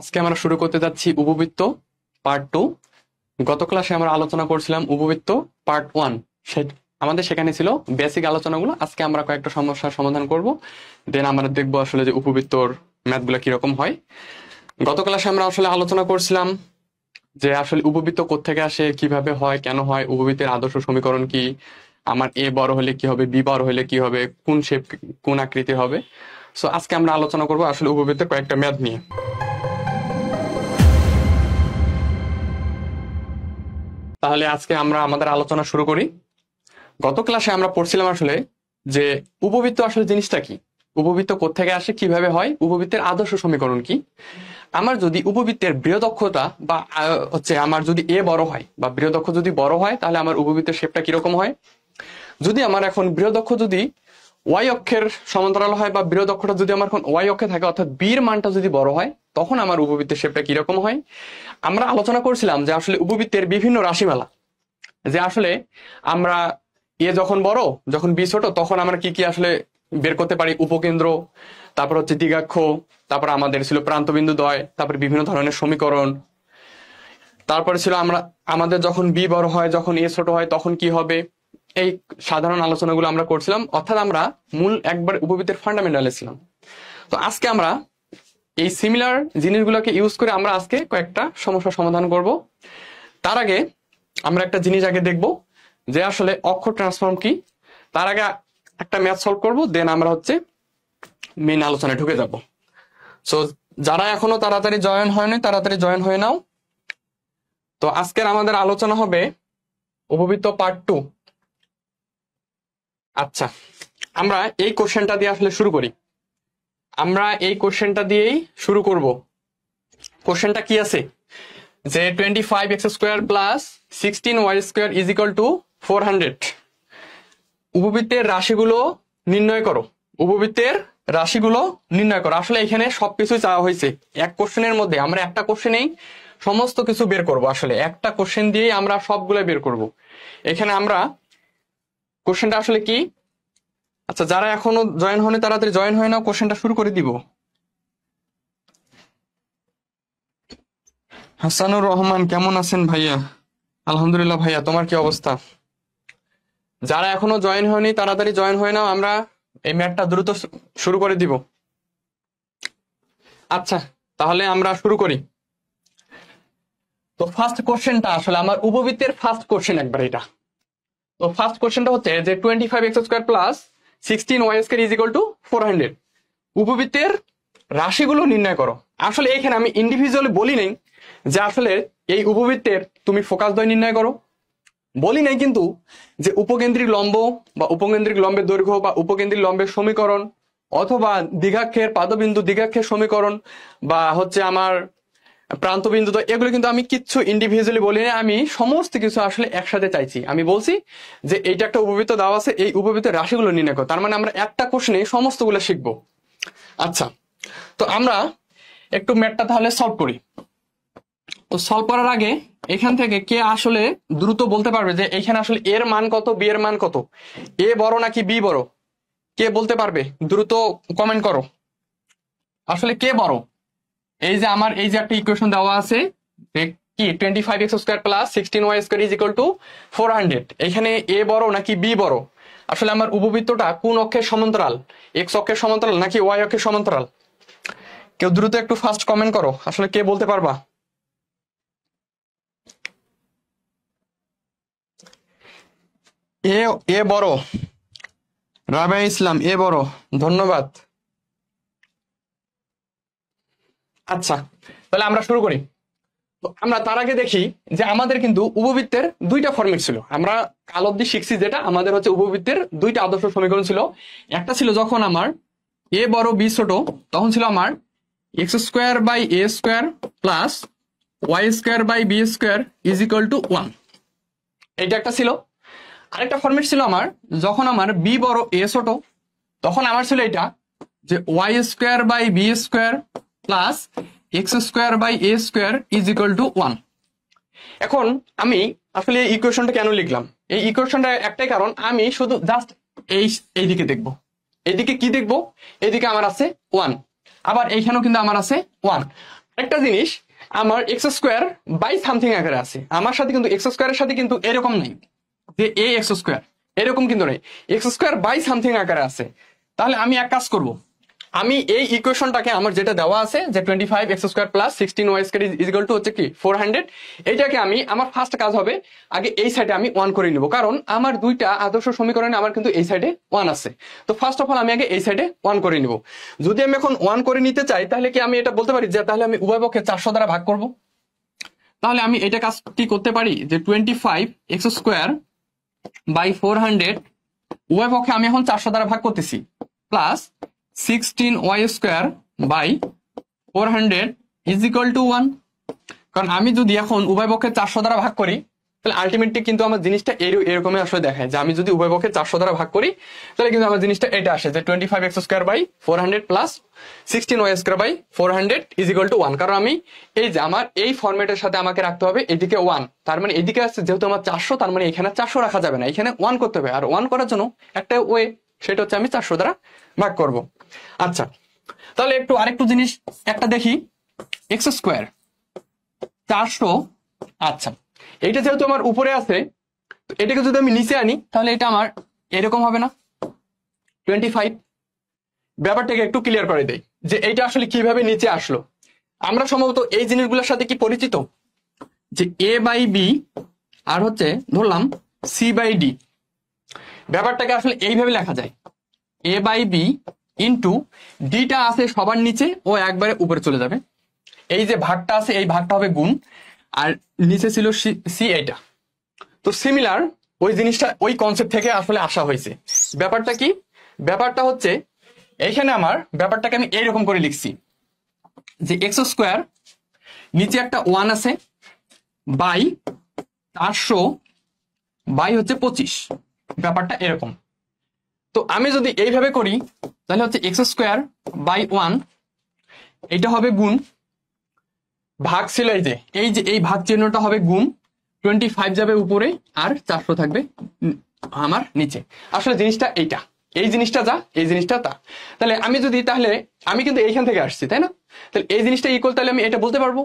আজকে আমরা শুরু করতে যাচ্ছি উপবৃত্ত পার্ট 2। গত ক্লাসে আমরা আলোচনা করছিলাম উপবৃত্ত পার্ট 1। আমাদের সেখানে ছিল বেসিক আলোচনাগুলো। আজকে আমরা কয়েকটা সমস্যার সমাধান করব, দেন আমরা দেখবো আসলে যে উপবৃত্তর ম্যাথগুলো কিরকম হয়। গত ক্লাসে আমরা আসলে আলোচনা করছিলাম যে আসলে উপবৃত্ত কোত্থেকে আসে, কিভাবে হয়, কেন হয়, উপবৃত্তের আদর্শ সমীকরণ কি, আমার এ বড় হলে কি হবে, বি বড় হলে কি হবে, কোন শেপ কোন আকৃতি হবে। সো আজকে আমরা আলোচনা করব আসলে উপবৃত্তের কয়েকটা ম্যাথ নিয়ে। তাহলে আজকে আমরা আমাদের আলোচনা শুরু করি। গত ক্লাসে আমরা পড়ছিলাম আসলে যে উপবৃত্ত আসলে জিনিসটা কি, উপবৃত্ত কোত্থেকে আসে, কিভাবে হয়, উপবৃত্তের আদর্শ সমীকরণ কি। আমার যদি উপবৃত্তের বৃহদক্ষতা বা হচ্ছে আমার যদি এ বড় হয় বা বৃহদক্ষ যদি বড় হয়, তাহলে আমার উপবৃত্তের শেপটা কিরকম হয়। যদি আমার এখন বৃহদক্ষ যদি ওয়াই অক্ষের সমান্তরাল হয় বা বৃহদক্ষটা যদি আমার এখন ওয়াই অক্ষে থাকে, অর্থাৎ বির মানটা যদি বড় হয়, তখন আমার উপবৃত্তের শেপটা কিরকম হয়। আমরা আলোচনা করছিলাম যে আসলে উপবৃত্তের বিভিন্ন রাশিমালা, যে আসলে আমরা এ যখন বড় যখন বি ছোট, তখন আমরা কি কি আসলে বের করতে পারি, উপকেন্দ্র, তারপর হচ্ছে দ্বিঘাক্ষ, তারপর আমাদের ছিল প্রান্তবিন্দু দ্বয়, তারপর বিভিন্ন ধরনের সমীকরণ, তারপরে ছিল আমাদের যখন বি বড় হয় যখন এ ছোট হয় তখন কি হবে। এই সাধারণ আলোচনাগুলো আমরা করছিলাম, অর্থাৎ আমরা মূল একবার উপবৃত্তের ফান্ডামেন্টালে ছিলাম। তো আজকে আমরা এই সিমিলার জিনিসগুলোকে ইউজ করে আমরা আজকে কয়েকটা সমস্যার সমাধান করব। তার আগে আমরা একটা জিনিস আগে দেখব যে আসলে অক্ষর ট্রান্সফর্ম কি। তার আগে একটা ম্যাথ সলভ করব, দেন আমরা হচ্ছে মেইন আলোচনায় ঢুকে যাব। সো যারা এখনো তাড়াতাড়ি জয়েন হয়নি, তাড়াতাড়ি জয়েন হয়ে নাও। তো আজকের আমাদের আলোচনা হবে উপবৃত্ত পার্ট 2। আচ্ছা, আমরা এই কোশ্চেনটা দিয়ে আসলে শুরু করি। আমরা এই কোশ্চেনটা দিয়েই শুরু করব। কোশ্চেনটা কি আছে যে 25x² plus 16y² is equal two 400। উপবৃত্তের রাশিগুলো নির্ণয় করো। উপবৃত্তের রাশিগুলো নির্ণয় করো। আসলে এখানে সবকিছু চাওয়া হয়েছে। এক কোশ্চেনের মধ্যে আমরা একটা কোশ্চেনেই সমস্ত কিছু বের করব। আসলে একটা কোশ্চেন দিয়েই আমরা সবগুলো বের করব। এখানে আমরা কোশ্চেনটা আসলে কি, আচ্ছা যারা এখনো জয়েন হয়নি তাড়াতাড়ি জয়েন হয়ে নাও, কোশ্চেনটা শুরু করে দিব। হাসানুর রহমান কেমন আছেন ভাইয়া? আলহামদুলিল্লাহ ভাইয়া, তোমার কি অবস্থা? যারা এখনো জয়েন হয়নি তাড়াতাড়ি জয়েন হয়ে নাও, আমরা এই ম্যাথটা দ্রুত শুরু করে দিব। আচ্ছা তাহলে আমরা শুরু করি। তো ফার্স্ট কোশ্চেনটা আসলে আমার উপবৃত্তের ফার্স্ট কোশ্চেন একবার এটা। তো ফার্স্ট কোশ্চেনটা হচ্ছে যে 25x² plus 16y² is equal two 400। উপবৃত্তের রাশিগুলো নির্ণয় করো। আসলে এখানে আমি ইন্ডিভিজুয়ালি বলি নাই যে আসলে এই উপবৃত্তের তুমি ফোকাস দ্বয় নির্ণয় করো, বলি নাই কিন্তু যে উপকেন্দ্রিক লম্ব বা উপকেন্দ্রিক লম্বের দৈর্ঘ্য বা উপকেন্দ্রিক লম্বের সমীকরণ, অথবা দ্বিঘাক্ষের পাদবিন্দু দ্বিঘাক্ষের সমীকরণ, বা হচ্ছে আমার প্রান্তবিন্দু, তো এগুলো কিন্তু আমি কিচ্ছু ইন্ডিভিজুয়ালি বলি না। আমি সমস্ত কিছু আসলে একসাথে চাইছি। আমি বলছি যে এইটা একটা উপবৃত্ত দেওয়া আছে, এই উপবৃত্তের রাশিগুলো নির্ণয় করো। তার মানে আমরা একটা কোশ্চেনে সমস্তগুলো শিখবো। আচ্ছা, তো আমরা একটু ম্যাথটা তাহলে সলভ করি। তো সলভ করার আগে এখান থেকে কে আসলে দ্রুত বলতে পারবে যে এখানে আসলে এর মান কত, বি এর মান কত, এ বড় নাকি বি বড়, কে বলতে পারবে? দ্রুত কমেন্ট করো। আসলে কে বড়? এই যে আমার এই যে একটা ইকুয়েশন দেওয়া আছে কি 25x² plus 16y² is equal two 400, এখানে এ বড় নাকি বি বড়? আসলে আমার উপবৃত্তটা কোন অক্ষের সমান্তরাল, এক্স অক্ষের সমান্তরাল নাকি ওয়াই অক্ষের সমান্তরাল? কেউ দ্রুত একটু ফার্স্ট কমেন্ট করো, আসলে কে বলতে পারবা? এ বড়, রাবেয়া ইসলাম এ বড়, ধন্যবাদ। আচ্ছা তাহলে আমরা শুরু করি। তো আমরা তার আগে দেখি যে আমাদের কিন্তু উপবৃত্তের দুইটা ফর্মেট ছিল। আমরা কাল অব্দি শিখছি যেটা আমাদের হচ্ছে উপবৃত্তের দুইটা আদর্শ সমীকরণ ছিল। একটা ছিল যখন আমার এ বড় বি ছোট, তখন ছিল আমার x² / a² plus y² / b² is equal to 1। এইটা একটা ছিল। আরেকটা ফর্মেট ছিল আমার যখন আমার বি বড় এ ছোট, তখন আমার ছিল এটা যে y² / b² plus x² / a² is equal to 1। এখন আমি আসলে এই ইকুয়েশনটা কেন লিখলাম? এই ইকুয়েশনটা একটাই কারণ, আমি শুধু জাস্ট এইদিকে দেখবো। এইদিকে কি দেখবো? এইদিকে আমার আছে 1, আবার এইখানেও কিন্তু আমার আছে 1। একটা জিনিস, আমার এক্স স্কোয়ার বাই সামথিং আকারে আছে, আমার সাথে কিন্তু এক্স স্কোয়ারের সাথে কিন্তু এরকম নাই যে এ এক্স স্কোয়ার, এরকম কিন্তু নেই, এক্স স্কোয়ার বাই সামথিং আকারে আছে। তাহলে আমি এক কাজ করব, আমি এই ইকুয়েশনটাকে আমার যেটা দেওয়া আছে যে 25 x square plus 16 y square is equal to হচ্ছে কি 400, এইটাকে আমি আমার ফার্স্ট কাজ হবে আগে এই সাইডে আমি 1 করে নিব, কারণ আমার দুইটা আদর্শ সমীকরণে আমার কিন্তু এই সাইডে 1 আছে। তো ফার্স্ট অফ অল আমি আগে এই সাইডে 1 করে নিব। যদি আমি এখন 1 করে নিতে চাই তাহলে কি আমি এটা বলতে পারি যে তাহলে আমি উভয় পক্ষে 400 দ্বারা ভাগ করব। তাহলে আমি এটা কাজটি করতে পারি যে 25 এক্স স্কোয়ার বাই 400 উভয় পক্ষে আমি এখন 400 দ্বারা ভাগ করতেছি, plus 16 y square by 400 is equal to 1। কারণ আমি যদি এখন উভয় পক্ষে 400 দ্বারা ভাগ করি তাহলে আলটিমেটলি কিন্তু আমার জিনিসটা এরকমই আসলে দেখায় যে আমি যদি উভয় পক্ষে 400 দ্বারা ভাগ করি তাহলে কিন্তু আমার জিনিসটা এটা আসে যে 25 x square by 400 plus 16 y square by 400 is equal to 1। কারণ আমি এই যে আমার এই ফরম্যাটের সাথে আমাকে রাখতে হবে এদিকে 1, তার মানে এদিকে আসছে যেহেতু আমার 400, তার মানে এখানে 400 রাখা যাবে না, এখানে 1 করতে হবে। আর 1 করার জন্য একটা ওয়ে, সেটা হচ্ছে আমি 400 দ্বারা ভাগ করব। আচ্ছা, তাহলে একটু আরেকটু জিনিস একটা দেখি, এক্স স্কোয়ার 400, আচ্ছা এইটা যেহেতু আমার উপরে আছে তো এটাকে যদি আমি নিচে আনি তাহলে এটা আমার এরকম হবে না 25। ব্যাপারটাকে একটু ক্লিয়ার করে দেই যে এইটা আসলে কিভাবে নিচে আসলো। আমরা সম্ভবত এই জিনিসগুলোর সাথে কি পরিচিত যে এ বাই বি আর হচ্ছে ধরলাম সি বাই ডি, ব্যাপারটাকে আসলে এইভাবে লেখা যায় এ বাই বি ইন্টু ডিটা আছে সবার নিচে ও একবারে উপরে চলে যাবে, এই যে ভাগটা আছে এই ভাগটা হবে গুণ, আর নিচে ছিল সি এইটা। তো সিমিলার ওই জিনিসটা ওই কনসেপ্ট থেকে আসলে আসা হয়েছে। ব্যাপারটা কি, ব্যাপারটা হচ্ছে এইখানে আমার ব্যাপারটাকে আমি এইরকম করে লিখছি যে এক্স স্কোয়ার নিচে একটা 1 আছে বাই 400 বাই হচ্ছে 25, ব্যাপারটা এরকম। তো আমি যদি এইভাবে করি তাহলে হচ্ছে এক্স স্কোয়ার বাই 1, এটা হবে গুণ, ভাগ ছিল এই যে এই ভাগ চিহ্নটা হবে গুণ, 25 যাবে উপরে আর 400 থাকবে আমার নিচে। আসলে জিনিসটা এইটা, এই জিনিসটা যা এই জিনিসটা তা। তাহলে আমি যদি তাহলে আমি কিন্তু এইখান থেকে আসছি তাই না, তাহলে এই জিনিসটা ইকুয়াল, তাহলে আমি এটা বলতে পারবো।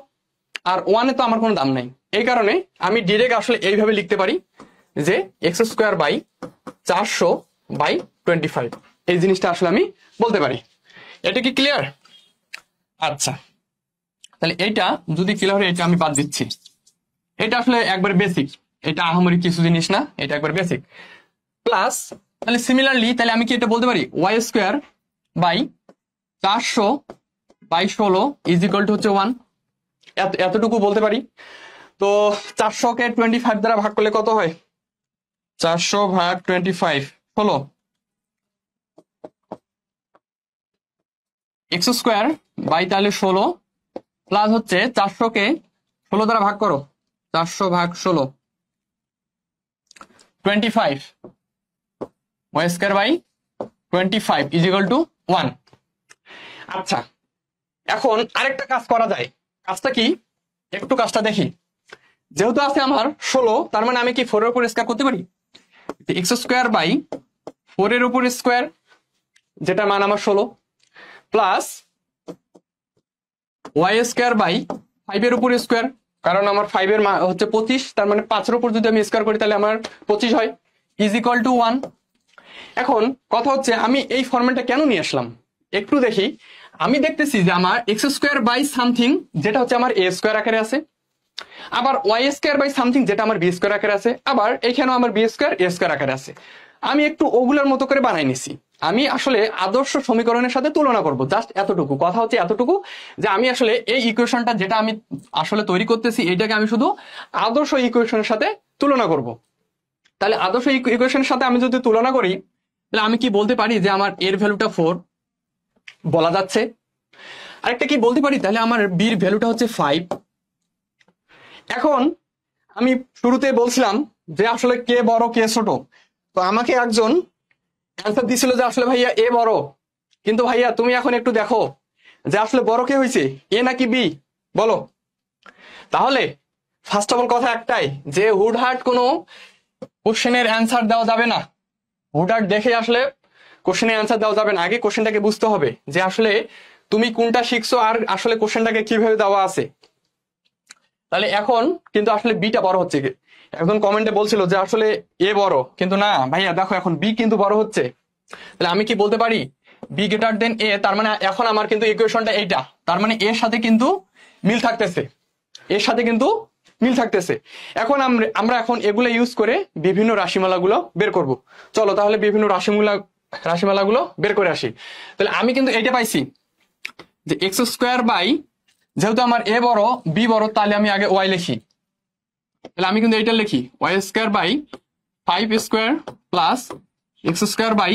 আর 1 এ তো আমার কোনো দাম নাই, এই কারণে আমি ডিরেক্ট আসলে এইভাবে লিখতে পারি যে এক্স স্কোয়ার বাই 400 বাই 25, এই জিনিসটা আসলে আমি বলতে পারি। এটা কি ক্লিয়ার? আচ্ছা, তাহলে এইটা যদি ক্লিয়ার হয় এটা আমি বাদ দিচ্ছি, এটা আসলে একবার বেসিক, এটা আহামরি কিছু জিনিস না, এটা একবার বেসিক। প্লাস তাহলে সিমিলারলি তাহলে আমি কি এটা বলতে পারি y square by 400 by 16 is equal to হচ্ছে 1, এতটুকু বলতে পারি। তো 400 কে 25 দ্বারা ভাগ করলে কত হয়, 400 ভাগ 25 16, এক্স স্কোয়ার বাই তাহলে 16 প্লাস হচ্ছে 400 কে 16 দ্বারা ভাগ করো, 400 ভাগ 16 25 y square by 25 is equal to 1। আচ্ছা, এখন আরেকটা কাজ করা যায়, কাজটা কি একটু কাজটা দেখি। যেহেতু আছে আমার 16, তার মানে আমি কি 4 এর উপর স্কোয়ার করতে পারি, এক্স স্কোয়ার বাই 4 এর উপর স্কোয়ার যেটা মান আমার 16 প্লাস ওয়াই স্কোয়ার বাই 5 এর উপর স্কোয়ার, কারণ আমার 5 এর মান হচ্ছে 25, তার মানে 5 এর উপর যদি আমি স্কোয়ার করি তাহলে আমার 25 হয়, ইজ ইকুয়াল টু 1। এখন কথা হচ্ছে আমি এই ফর্মেটটা কেন নিয়ে আসলাম একটু দেখি। আমি দেখতেছি যে আমার এক্স স্কোয়ার বাই সামথিং যেটা হচ্ছে আমার এ স্কোয়ার আকারে আছে, আবার ওয়াই স্কোয়ার বাই সামথিং যেটা আমার বি স্কোয়ার আকারে আছে, আবার এখানেও আমার বি স্কোয়ার এ স্কোয়ার আকারে আছে। আমি একটু ওগুলোর মতো করে বানাই নিছি, আমি আসলে আদর্শ সমীকরণের সাথে তুলনা করব, জাস্ট এতটুকু কথা হচ্ছে, এতটুকু যে আমি আসলে এই ইকুয়েশনটা যেটা আমি আসলে তৈরি করতেছি এটাকে আমি শুধু আদর্শ ইকুয়েশনের সাথে তুলনা করব। তাহলে আদর্শ ইকুয়েশনের সাথে আমি যদি তুলনা করি তাহলে আমি কি বলতে পারি যে আমার এর ভ্যালুটা 4 বলা যাচ্ছে, আরেকটা কি বলতে পারি তাহলে আমার বির ভ্যালুটা হচ্ছে 5। এখন আমি শুরুতে বলছিলাম যে আসলে কে বড় কে ছোট, তো আমাকে একজন অ্যান্সার দিছিল যে আসলে ভাইয়া এ বড়, কিন্তু ভাইয়া তুমি এখন একটু দেখো যে আসলে বড় কে হয়েছে এ নাকি বি, বলো। তাহলে ফার্স্ট অফ অল কথা একটাই যে হুডহাট কোনো কোশ্চেনের অ্যান্সার দেওয়া যাবে না, হুডহাট দেখে আসলে কোশ্চেনের অ্যান্সার দেওয়া যাবে না। আগে কোশ্চেনটাকে বুঝতে হবে যে আসলে তুমি কোনটা শিখছো আর আসলে কোশ্চেনটাকে কিভাবে দেওয়া আছে। তাহলে এখন কিন্তু আসলে বিটা বড় হচ্ছে। একজন কমেন্টে বলছিল যে আসলে এ বড়, কিন্তু না ভাইয়া দেখো এখন বি কিন্তু বড় হচ্ছে। তাহলে আমি কি বলতে পারি বি গ্রেটার দেন এ, তার মানে এখন আমার কিন্তু ইকুয়েশনটা এইটা, তার মানে এর সাথে কিন্তু মিল থাকতেছে, এর সাথে কিন্তু মিল থাকতেছে। এখন আমরা এখন এগুলো ইউজ করে বিভিন্ন রাশিমালাগুলো বের করব। চলো তাহলে বিভিন্ন রাশিমালাগুলো বের করে আসি। তাহলে আমি কিন্তু এটা পাইছি যে এক্স স্কোয়ার বাই, যেহেতু আমার এ বড় বি বড়, তাহলে আমি আগে ওয়াই লিখি। তাহলে আমি কিন্তু এটা লিখি y square by 5 square plus x square by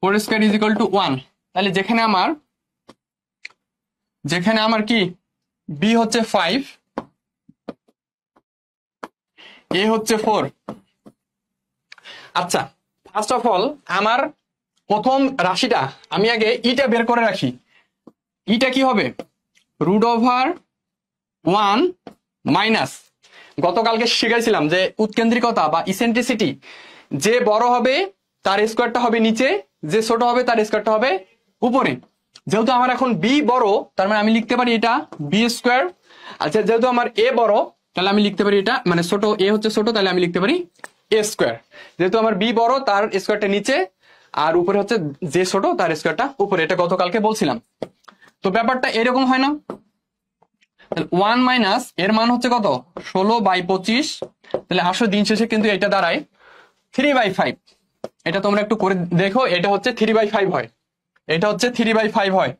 4 square is equal to 1। তাহলে যেখানে আমার কি বি হচ্ছে 5, এ হচ্ছে 4। আচ্ছা, ফার্স্ট অফ অল আমার প্রথম রাশিটা আমি আগে ইটা বের করে রাখি। ইটা কি হবে √1 মাইনাস, গতকালকে শিখাইছিলাম যে উৎকেন্দ্রিকতা বা ইসেন্ট্রিসিটি, যে বড় হবে তার স্কোয়ারটা হবে নিচে, যে ছোট হবে তার স্কোয়ারটা হবে উপরে। যেহেতু আমার এখন বি বড়, তার মানে আমি লিখতে পারি এটা বি স্কোয়ার। আচ্ছা, যেহেতু আমার এ বড়, তাহলে আমি লিখতে পারি এটা, মানে ছোট এ হচ্ছে ছোট, তাহলে আমি লিখতে পারি এ স্কোয়ার। যেহেতু আমার বি বড়, তার স্কোয়ারটা নিচে, আর উপরে হচ্ছে যে ছোট তার স্কোয়ারটা উপরে। এটা গতকালকে বলছিলাম। তো ব্যাপারটা এরকম হয় না? 1 মাইনাস এর মান হচ্ছে কত 16/25। তাহলে আসলে দিন শেষে কিন্তু এটা দাঁড়ায় 3/5। এটা তোমরা একটু করে দেখো, এটা হচ্ছে 3/5 হয়, এটা হচ্ছে 3/5 হয়,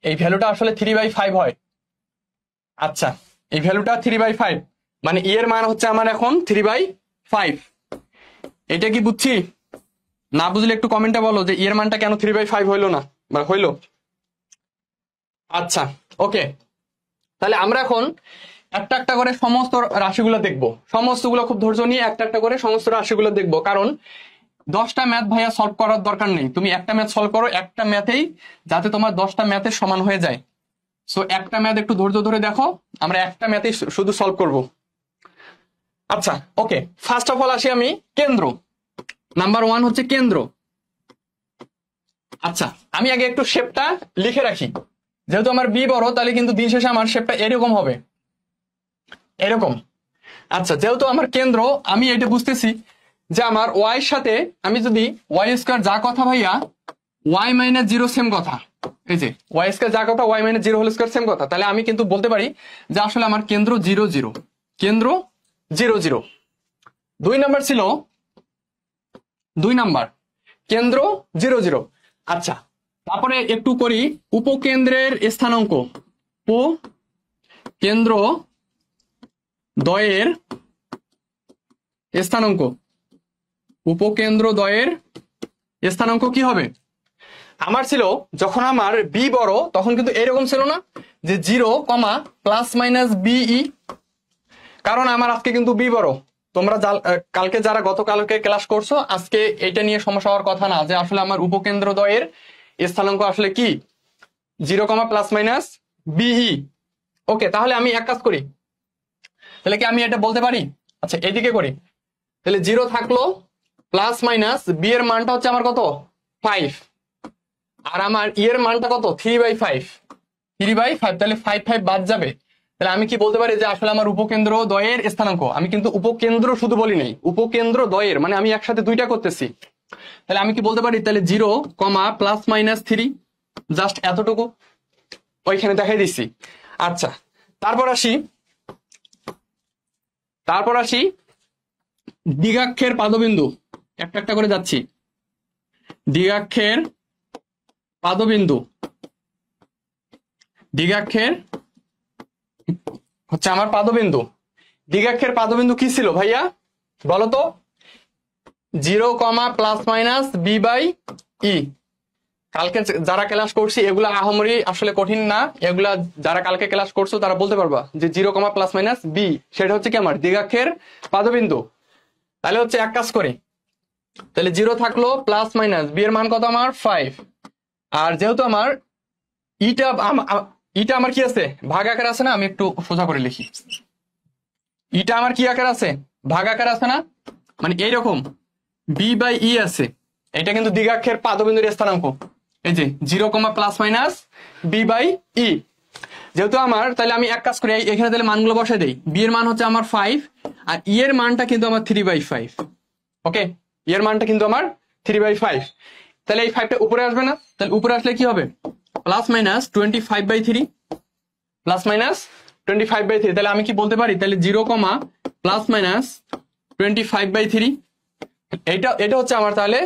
এই ভ্যালুটা আসলে 3/5 হয়। আচ্ছা, এই ভ্যালুটা 3/5, মানে এর মান হচ্ছে আমার এখন 3/5। এটা কি বুঝছি? না বুঝলে একটু কমেন্টে বলো যে এর মানটা কেন 3/5 হইলো না বা হইলো। আচ্ছা, ওকে, তাহলে আমরা এখন একটা একটা করে সমস্ত রাশিগুলো দেখবো। সমস্তগুলো খুব ধৈর্য নিয়ে একটা একটা করে সমস্ত রাশিগুলো দেখবো, কারণ 10টা ম্যাথ ভাইয়া সলভ করার দরকার নেই। তুমি একটা ম্যাথ সলভ করো, একটা ম্যাথেই যাতে তোমার 10টা ম্যাথের সমান হয়ে যায়। সো একটা ম্যাথ একটু ধৈর্য ধরে দেখো, আমরা একটা ম্যাথেই শুধু সলভ করব। আচ্ছা, ওকে, ফার্স্ট অফ অল আসি আমি কেন্দ্র। নাম্বার 1 হচ্ছে কেন্দ্র। আচ্ছা, আমি আগে একটু শেপটা লিখে রাখি। যেহেতু আমার বি বড়, তাহলে কিন্তু দিন শেষে আমার শেপটা এরকম হবে, এরকম। আচ্ছা, যেহেতু আমার কেন্দ্র, আমি এটা বুঝতেছি যে আমার ওয়াই সাথে আমি যদি ওয়াই স্কোয়ার যা কথা ভাইয়া ওয়াই মাইনাস 0 সেম কথা, এই যে ওয়াই স্কোয়ার যা কথা y minus 0 whole square same কথা, তাহলে আমি কিন্তু বলতে পারি যে আসলে আমার কেন্দ্র 0 0, কেন্দ্র 0 0। 2 নাম্বার ছিল, 2 নাম্বার কেন্দ্র 0 0। আচ্ছা, তারপরে একটু করি উপকেন্দ্রের স্থানাঙ্ক, কেন্দ্র দ্বয়ের স্থানাঙ্ক, উপকেন্দ্র দ্বয়ের স্থানাঙ্ক কি হবে? আমার ছিল যখন আমার বি বড়, তখন কিন্তু এরকম ছিল না যে 0, প্লাস মাইনাস বিই, কারণ আমার আজকে কিন্তু বি বড়। তোমরা কালকে যারা গতকালকে ক্লাস করছো, আজকে এটা নিয়ে সমস্যা হওয়ার কথা না, যে আসলে আমার উপকেন্দ্র দ্বয়ের স্থানাঙ্ক আসলে কি 0, প্লাস মাইনাস বিই। ওকে, তাহলে আমি এক কাজ করি, তাহলে কি আমি এটা বলতে পারি? আচ্ছা, এদিকে করি। তাহলে 0 থাকলো, প্লাস মাইনাস বি এর মানটা হচ্ছে আমার কত 5, আর আমার ই এর মানটা কত 3/5, 3/5। তাহলে 5 5 বাদ যাবে। তাহলে আমি কি বলতে পারি যে আসলে আমার উপকেন্দ্র দ্বয়ের স্থানাঙ্ক, আমি কিন্তু উপকেন্দ্র শুধু বলি নাই, উপকেন্দ্র দ্বয়ের, মানে আমি একসাথে দুইটা করতেছি। তাহলে আমি কি বলতে পারি? তাহলে 0, প্লাস মাইনাস 3, জাস্ট এতটুকু ওইখানে দেখাই দিচ্ছি। আচ্ছা, তারপর আসি দ্বিগাক্ষের পাদবিন্দু, একটা একটা করে যাচ্ছি। দ্বিগাক্ষের পাদবিন্দু, দ্বিগাক্ষের হচ্ছে আমার পাদবিন্দু। দ্বিগাক্ষের পাদবিন্দু কি ছিল ভাইয়া বলতো? 0, প্লাস মাইনাস b/e। কালকে যারা ক্লাস করছি এগুলা আহামরি আসলে কঠিন না, এগুলা যারা কালকে ক্লাস করছো তারা বলতে পারবা যে 0, প্লাস মাইনাস বি, সেটা হচ্ছে কি আমার দ্বিগাক্ষের পাদবিন্দু। তাহলে হচ্ছে এক কাজ করি, তাহলে 0 থাকলো, প্লাস মাইনাস বি এর মান কত আমার 5, আর যেহেতু আমার ইটা আমার কি আছে ভাগ আকার আছে না, আমি একটু সোজা করে লিখি। ইটা আমার কি আকার আছে? ভাগ আকার আছে না, মানে এইরকম b/e আছে। এটা কিন্তু দ্বিগাক্ষের পাদবিন্দুর স্থানাঙ্ক, এই যে 0, প্লাস মাইনাস বি বাই ই। যেহেতু আমার, তাহলে আমি এক কাজ করি, এখানে তাহলে মানগুলো বসাই দেই। বি এর মান হচ্ছে আমার 5, আর ই এর মানটা কিন্তু আমার 3/5। ওকে, ই এর মানটা কিন্তু আমার 3/5। তাহলে এই 5টা উপরে আসবে না? তাহলে উপরে আসলে কি হবে? +-25/3, +-25/3। তাহলে আমি কি বলতে পারি? তাহলে 0, +-25/3। এটা হচ্ছে আমার তাহলে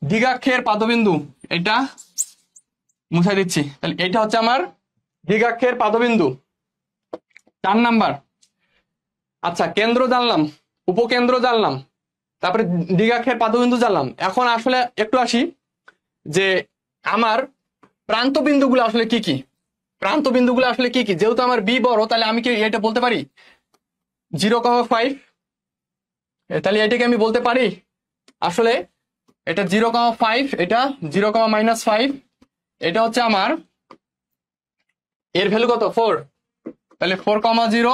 দ্বিঘাক্ষের পাদবিন্দু। এটা মুছাই দিচ্ছি। তাহলে এটা হচ্ছে আমার দ্বিঘাক্ষের পাদবিন্দু 4 নাম্বার। আচ্ছা, কেন্দ্র জানলাম, উপকেন্দ্র জানলাম, তারপরে দ্বিঘাক্ষের পাদবিন্দু জানলাম। এখন আসলে একটু আসি যে আমার প্রান্ত বিন্দুগুলো আসলে কি কি। প্রান্ত বিন্দুগুলো আসলে কি কি? যেহেতু আমার বি বড়, তাহলে আমি কি এটা বলতে পারি 0,5? তাহলে এটাকে আমি বলতে পারি আসলে এটা 0,5, এটা 0,-5। এটা হচ্ছে আমার, এর ভ্যালু কত? 4। তাহলে 4,0,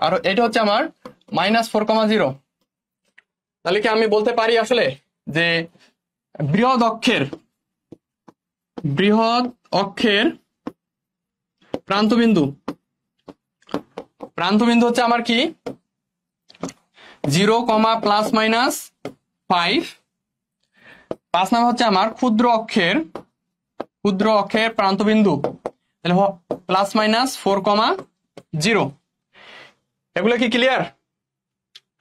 আর এটা হচ্ছে আমার -4,0। তাহলে কি আমি বলতে পারি আসলে যে বৃহৎ অক্ষের প্রান্তবিন্দু হচ্ছে আমার কি 0, +-5। 5 নাম্বার হচ্ছে আমার ক্ষুদ্র অক্ষের প্রান্তবিন্দু, তাহলে +-4,0। এগুলো কি ক্লিয়ার?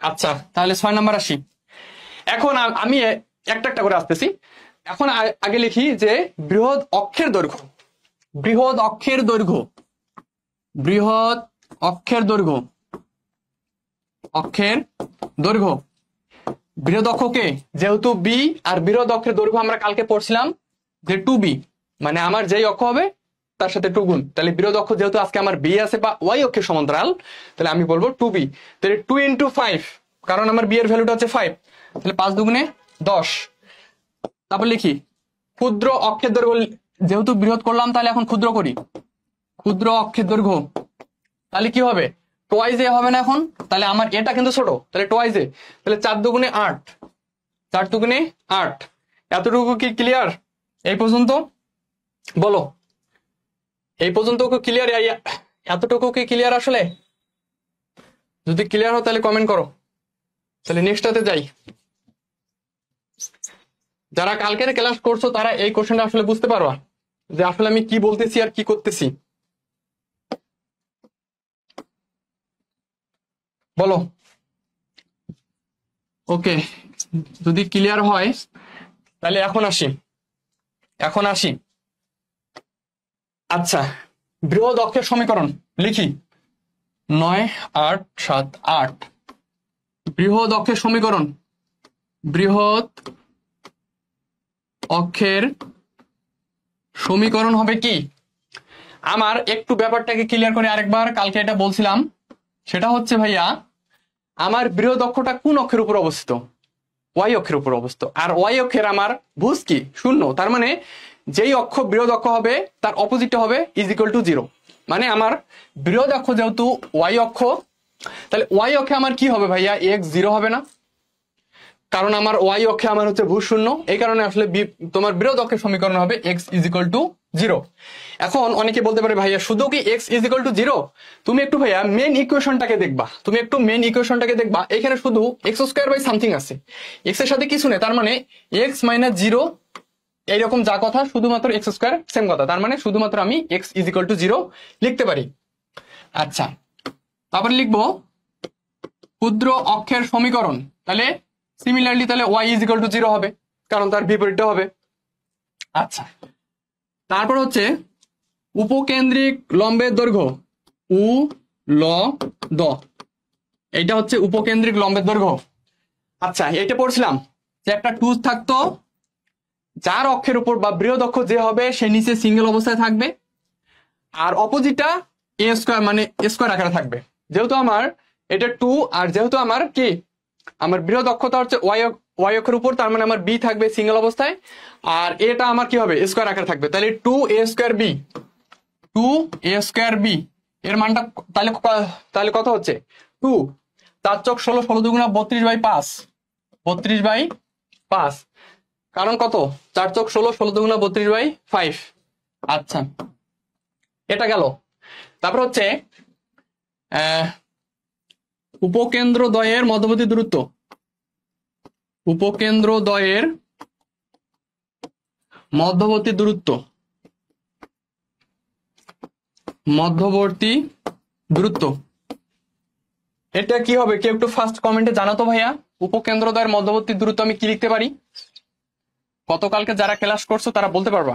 আচ্ছা, তাহলে 6 নাম্বার আসি। এখন আমি একটা একটা করে আসতেছি। এখন আগে লিখি যে বৃহৎ অক্ষের দৈর্ঘ্য। বৃহৎ অক্ষের দৈর্ঘ্য বৃহৎ অক্ষকে, যেহেতু বি, আর বৃহৎ অক্ষের দৈর্ঘ্য আমরা কালকে পড়ছিলাম যে 2b, মানে আমার যেই অক্ষ হবে তার সাথে 2 গুণ। তাহলে বৃহৎ অক্ষ যেহেতু আজকে আমার বি আছে বা ওয়াই অক্ষের সমান্তরাল, তাহলে আমি বলবো 2b। তাহলে 2 × 5, কারণ আমার বি এর ভ্যালুটা হচ্ছে 5, তাহলে 5 দুগুণে 10। তারপর লিখি ক্ষুদ্র অক্ষের দৈর্ঘ্য, যেহেতু বৃহৎ করলাম তাহলে এখন ক্ষুদ্র করি। ক্ষুদ্র অক্ষের দৈর্ঘ্য তাহলে কি হবে? টোয়াইজ এ হবে না এখন? তাহলে আমার এটা কিন্তু ছোট, তাহলে টোয়াইজ এ, তাহলে 4 দুগুণে 8, 4 দুগুণে 8। এতটুকু কি ক্লিয়ার এই পর্যন্ত? বলো, এই পর্যন্ত ক্লিয়ার? এতটুকু কি ক্লিয়ার আসলে? যদি ক্লিয়ার হয় তাহলে কমেন্ট করো। তাহলে নেক্সটটাতে যাই। যারা কালকের ক্লাস করছো তারা এই কোশ্চেনটা আসলে বুঝতে পারবা যে আসলে আমি কি বলতেছি আর কি করতেছি। বলো। ওকে, যদি ক্লিয়ার হয় তাহলে এখন আসি। আচ্ছা, বৃহৎ অক্ষের সমীকরণ লিখি। 9, 8, 7, 8। বৃহৎ অক্ষের সমীকরণ, বৃহৎ অক্ষের সমীকরণ হবে কি? আমার একটু ব্যাপারটাকে ক্লিয়ার করে আরেকবার, কালকে এটা বলছিলাম, সেটা হচ্ছে ভাইয়া আমার বৃহৎ অক্ষটা কোন অক্ষের উপর অবস্থিত? ওয়াই অক্ষের উপর অবস্থিত। আর ওয়াই অক্ষের আমার ভুজ কি? 0। তার মানে যেই অক্ষ বৃহৎ অক্ষ হবে তার অপোজিটটা হবে =0। মানে আমার বৃহৎ অক্ষ যেহেতু ওয়াই অক্ষ, তাহলে ওয়াই অক্ষে আমার কি হবে ভাইয়া? x 0 হবে না, কারণ আমার ওয়াই অক্ষে আমার হচ্ছে ভূ 0। এই কারণে আসলে তোমার বৃহৎ অক্ষের সমীকরণ হবে x =0। এখন অনেকে বলতে পারে ভাইয়া শুধু কি x =0? তুমি একটু ভাইয়া মেন ইকুয়েশনটাকে দেখবা। এখানে শুধু x² আছে, x এর সাথে কিছু নেই, তার মানে x - 0 এইরকম যা কথা, শুধুমাত্র x² সেম কথা, তার মানে শুধুমাত্র আমি x =0 লিখতে পারি। আচ্ছা, তারপরে লিখবো ক্ষুদ্র অক্ষের সমীকরণ। তাহলে সিমিলারলি তাহলে y =0 হবে, কারণ তার বিপরীতটা হবে। আচ্ছা, তারপর হচ্ছে উপকেন্দ্রিক লম্বের দৈর্ঘ্য, ল-দ, এইটা হচ্ছে উপকেন্দ্রিক লম্বের দৈর্ঘ্য। আচ্ছা, এটা পড়ছিলাম যে একটা টুজ থাকতো, যার অক্ষের উপর বা বৃহৎ অক্ষ যে হবে সে নিচে সিঙ্গেল অবস্থায় থাকবে, আর অপোজিটটা a² মানে স্কয়ার আকারে থাকবে। যেহেতু আমার এটা 2, আর যেহেতু আমার কি আমার বৃহৎ অক্ষতা হচ্ছে ওয়াই অক্ষের উপর, তার মানে আমার বি থাকবে সিঙ্গেল অবস্থায়, আর এটা আমার কি হবে? স্কয়ার আকারে থাকবে। তাহলে 2a²b এর মানটা তাহলে কত হচ্ছে? 2, 4 × 16, 16 দুগুণা 32/5, 32/5। কারণ কত? 4 × 16, 16 দুগুণা 32/5। আচ্ছা, এটা গেল। তারপর হচ্ছে উপকেন্দ্র দ্বয়ের মধ্যবর্তী দূরত্ব, উপকেন্দ্র দ্বয়ের মধ্যবর্তী দূরত্ব, মধ্যবর্তী দূরত্ব এটা কি হবে? কেউ একটু ফার্স্ট কমেন্টে জানাতো ভাইয়া, উপকেন্দ্র দ্বয়ের মধ্যবর্তী দূরত্ব আমি কি লিখতে পারি? গতকালকে যারা ক্লাস করছো তারা বলতে পারবা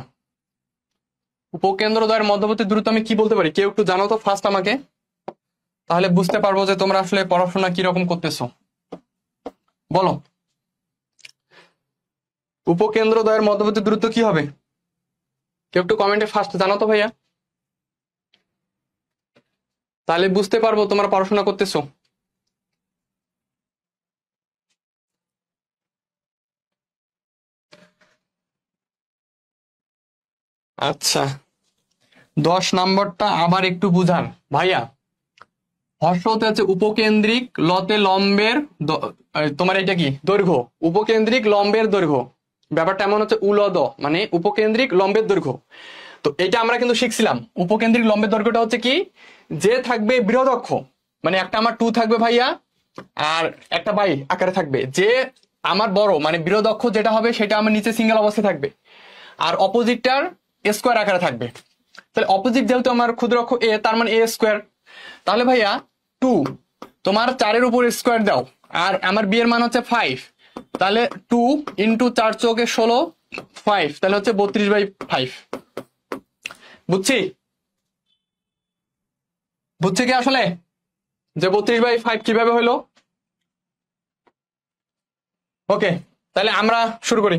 উপকেন্দ্র দ্বয়ের মধ্যবর্তী দূরত্ব আমি কি বলতে পারি? কেউ একটু জানাতো ফার্স্ট আমাকে, তাহলে বুঝতে পারবো যে তোমরা আসলে পড়াশোনা কিরকম করতেছো। বলো, উপকেন্দ্র দ্বয়ের মধ্যবর্তী দূরত্ব কি হবে? কেউ একটু কমেন্টে ফার্স্ট জানাতো ভাইয়া, তাহলে বুঝতে পারবো তোমরা পড়াশোনা করতেছো। আচ্ছা, 10 নম্বরটা আবার একটু বুঝান ভাইয়া। হর্ষতে হচ্ছে উপকেন্দ্রিক, লতে লম্বের তোমার এটা কি দৈর্ঘ্য, উপকেন্দ্রিক লম্বের দৈর্ঘ্য। ব্যাপারটা এমন হচ্ছে উলদ, মানে উপকেন্দ্রিক লম্বের দৈর্ঘ্য। তো এটা আমরা কিন্তু শিখছিলাম। উপকেন্দ্রিক লম্বের দৈর্ঘ্যটা হচ্ছে কি, যে থাকবে বৃহদক্ষ, মানে একটা আমার 2 থাকবে ভাইয়া আর একটা বাই আকারে থাকবে, যে আমার বড় মানে বৃহদক্ষ যেটা হবে সেটা আমার নিচে সিঙ্গেল অবস্থায় থাকবে, আর অপোজিটটার স্কোয়ার আকারে থাকবে। তাহলে অপোজিট যেহেতু আমার ক্ষুদ্রক্ষ এ, তার মানে এ স্কোয়ার। তাহলে ভাইয়া 2 তোমার 4-এর উপর স্কোয়ার দাও, আর আমার বি এর মান হচ্ছে 5, তাহলে 2 ইন্টু 4 চৌকে 16, 5, তাহলে হচ্ছে 32/5। বুঝছি? বুঝছি কি আসলে যে 32/5 কিভাবে হলো? ওকে, তাহলে আমরা শুরু করি।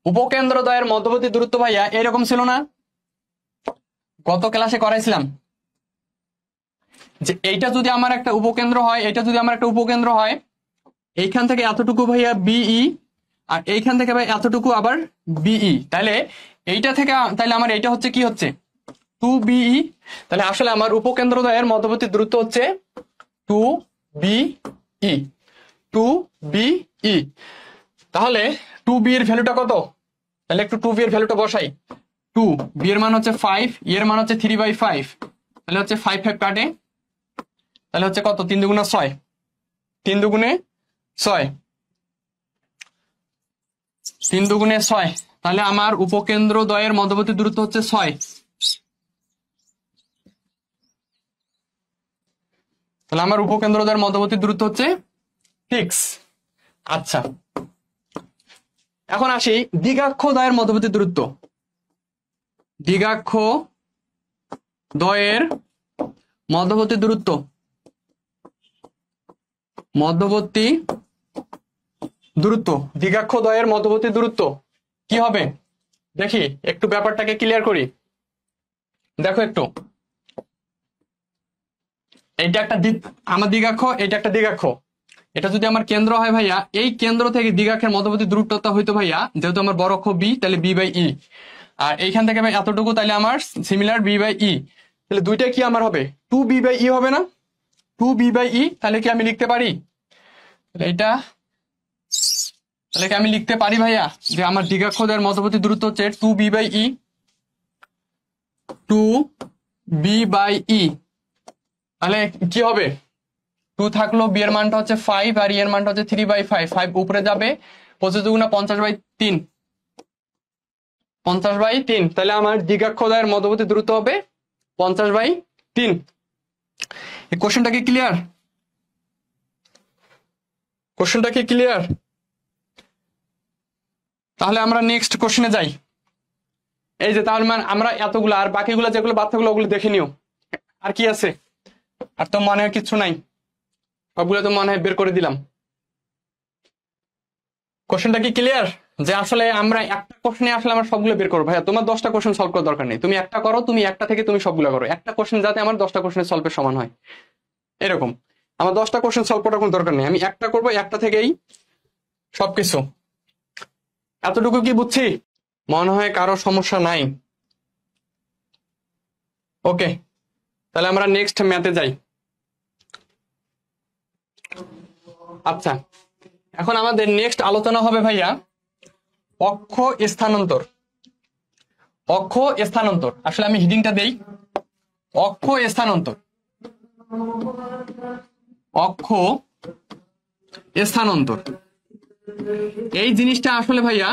উপকেন্দ্র দ্বয়ের মধ্যবর্তী দূরত্ব ভাইয়া এরকম ছিল না? গত ক্লাসে করাইছিলাম যে এইটা যদি আমার একটা উপকেন্দ্র হয়, এটা যদি আমার একটা উপকেন্দ্র হয়, এইখান থেকে এতটুকু ভাইয়া বিই, আর এইখান থেকে ভাই এতটুকু আবার বিই, তাহলে এইটা থেকে তাহলে আমার এইটা হচ্ছে কি হচ্ছে 2বিই। তাহলে আসলে আমার উপকেন্দ্র দ্বয়ের মধ্যবর্তী দূরত্ব হচ্ছে 2বিই, 2বিই। তাহলে 2বি এর ভ্যালুটা কত? তাহলে একটু 2বি এর ভ্যালুটা বসাই। 2বি এর মান হচ্ছে 5, এর মান হচ্ছে 3/5, তাহলে হচ্ছে 5 কাটে, তাহলে হচ্ছে কত? 3 দুগুণে 6, 3 দুগুণে 6, 3 দুগুণে 6, তাহলে আমার উপকেন্দ্র দ্বয়ের মধ্যবর্তী দূরত্ব হচ্ছে 6। তাহলে আমার উপকেন্দ্র দ্বয়ের মধ্যবর্তী দূরত্ব হচ্ছে 6। আচ্ছা, এখন আসি দ্বিগাক্ষ দ্বয়ের মধ্যবর্তী দূরত্ব। দ্বিগাক্ষ দ্বয়ের মধ্যবর্তী দূরত্ব, মধ্যবর্তী দূরত্ব, দ্বিগাক্ষ দ্বয়ের মধ্যবর্তী দূরত্ব কি হবে দেখি, একটু ব্যাপারটাকে ক্লিয়ার করি। দেখো একটু, এইটা একটা আমার দ্বিগাক্ষ, এটা একটা দ্বিগাক্ষ। এটা যদি আমার কেন্দ্র হয় ভাইয়া, এই কেন্দ্র থেকে দ্বিগাক্ষের মধ্যবর্তী দূরত্বটা হইতো ভাইয়া, যেহেতু আমার বড় অক্ষ বি, তাহলে বি/ই, আর এইখান থেকে ভাই এতটুকু, তাহলে আমার সিমিলার বি/ই। তাহলে দুইটা কি আমার হবে 2বি/ই হবে না? 2বি/ই, তাহলে কি আমি লিখতে পারি এটা? তাহলে কি আমি লিখতে পারি ভাইয়া যে আমার দ্বিগাক্ষ দ্বয়ের মধ্যবর্তী দূরত্ব হচ্ছে 2বি/ই, 2বি/ই। তাহলে কি হবে? 2 থাকলো, বি এর মানটা হচ্ছে 5 আর ই এর মানটা হচ্ছে 3/5, 5 উপরে যাবে, 25 দুগুণে 50/3, 50/3। তাহলে আমার দ্বিগাক্ষ দ্বয়ের মধ্যবর্তী দূরত্ব হবে 50/3। এই কোশ্চেনটা কি ক্লিয়ার? কোশ্চেনটা কি ক্লিয়ার? তাহলে আমরা নেক্সট কোশ্চেনে যাই। এই যে তাহলে আমরা এতগুলো, আর বাকিগুলো যেগুলো বাচ্চাগুলো ওগুলো দেখে নিও। আর কি আছে? আর তো মনে হয় কিছু নাই, সবগুলো তো মনে হয় বের করে দিলাম। কোশ্চেনটা কি ক্লিয়ার? যে আসলে আমরা একটা কোশ্চেনে আসলে আমরা সবগুলো বের করবো ভাইয়া, তোমার 10টা কোশ্চেন সলভ করার দরকার নেই, তুমি একটা করো, তুমি একটা থেকে তুমি সবগুলো করো। একটা কোশ্চেন যাতে আমার 10টা কোশ্চেনের সলভের সমান হয়, এরকম। আমার 10টা কোশ্চেন সলভ করার কোনো দরকার নেই, আমি একটা করবো, একটা থেকেই সবকিছু। এতটুকু কি বুঝছি? মনে হয় কারো সমস্যা নাই। ওকে, তাহলে আমরা নেক্সট ম্যাথে যাই। আচ্ছা, এখন আমাদের নেক্সট আলোচনা হবে ভাইয়া অক্ষ স্থানান্তর। অক্ষ স্থানান্তর, আসলে আমি হিডিংটা দেই, অক্ষ স্থানান্তর, অক্ষ স্থানান্তর এই জিনিসটা আসলে ভাইয়া,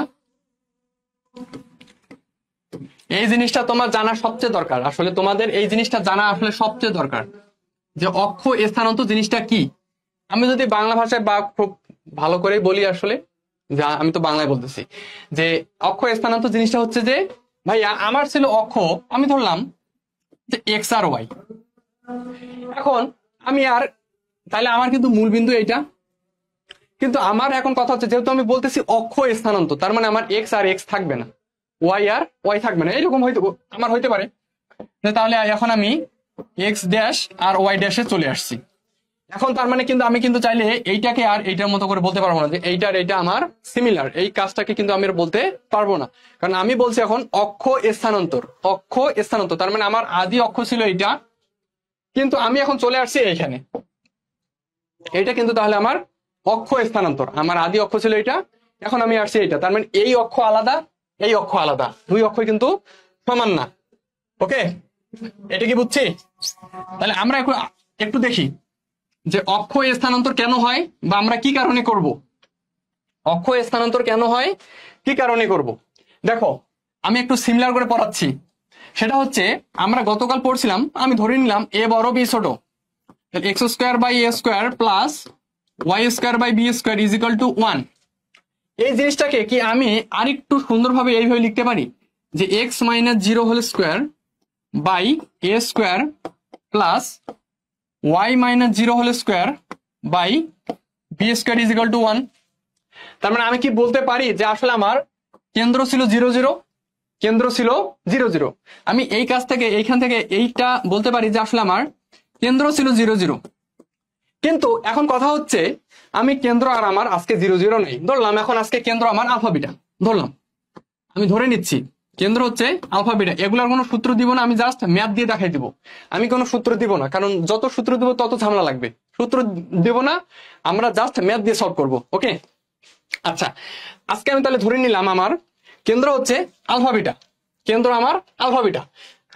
এই জিনিসটা তোমার জানা সবচেয়ে দরকার। আসলে তোমাদের এই জিনিসটা জানা আসলে সবচেয়ে দরকার যে অক্ষ স্থানান্তর জিনিসটা কি। আমি যদি বাংলা ভাষায় বা খুব ভালো করে বলি, আসলে যা আমি তো বাংলায় বলতেছি, যে অক্ষ স্থানান্তর জিনিসটা হচ্ছে যে ভাইয়া আমার ছিল অক্ষ, আমি ধরলাম যে এক্স আর ওয়াই। এখন আমি আর তাহলে আমার কিন্তু মূল বিন্দু এইটা, কিন্তু আমার এখন কথা হচ্ছে যেহেতু আমি বলতেছি অক্ষ স্থানান্তর, তার মানে আমার এক্স আর এক্স থাকবে না, ওয়াই আর ওয়াই থাকবে না, এইরকম হয়তো আমার হইতে পারে। তাহলে এখন আমি এক্স ড্যাশ আর ওয়াই ড্যাশে চলে আসছি। এখন তার মানে কিন্তু আমি কিন্তু চাইলে এইটাকে আর এইটার মতো করে বলতে পারবো না যে এইটা আর এইটা আমার সিমিলার, এই কাজটাকে কিন্তু আমি আর বলতে পারবো না, কারণ আমি বলছি এখন অক্ষ স্থানান্তর। অক্ষ স্থানান্তর তার মানে আমার আদি অক্ষ ছিল এইটা, কিন্তু আমি এখন চলে আসছি এইখানে, এইটা কিন্তু তাহলে আমার অক্ষ স্থানান্তর। আমার আদি অক্ষ ছিল এটা, এখন আমি আসছি এইটা, তার মানে এই অক্ষ আলাদা, এই অক্ষ আলাদা, দুই অক্ষ কিন্তু সমান না। ওকে, এটা কি বুঝছি? তাহলে আমরা একটু দেখি যে অক্ষ স্থানান্তর কেন হয় বা আমরা কি কারণে করব, অক্ষ স্থানান্তর কেন হয়, কি কারণে করব। দেখো আমি একটু সিমিলার করে পড়াচ্ছি। সেটা হচ্ছে আমরা গতকাল পড়ছিলাম, আমি ধরে নিলাম এ বড় বি ছোট, x square by a square plus y square by b square is equal to 1। এই জিনিসটাকে কি আমি আরেকটু সুন্দরভাবে এইভাবে লিখতে পারি যে x minus 0 whole square by a square plus y minus 0 whole square by b square is equal to 1। তার মানে আমি কি বলতে পারি যে আসলে আমার কেন্দ্র ছিল 0 0, কেন্দ্র ছিল 0 0। আমি এই কাজ থেকে এইখান থেকে এইটা বলতে পারি যে আসলে আমার কেন্দ্র ছিল 0 0। কিন্তু এখন কথা হচ্ছে আমি কেন্দ্র আর আমার আজকে 0 0 নেই, ধরলাম এখন আজকে কেন্দ্র আমার আলফা বিটা, ধরলাম আমি ধরে নিচ্ছি কেন্দ্র হচ্ছে আলফা বিটা। এগুলোর কোনো সূত্র দিব না, আমি জাস্ট ম্যাথ দিয়ে দেখাই দিব। আমি কোনো সূত্র দিব না, কারণ যত সূত্র দিব তত ঝামেলা লাগবে, সূত্র দেব না, আমরা জাস্ট ম্যাথ দিয়ে সলভ করব। ওকে, আচ্ছা আজকে আমি তাহলে ধরে নিলাম আমার কেন্দ্র হচ্ছে আলফা বিটা, কেন্দ্র আমার আলফা বিটা।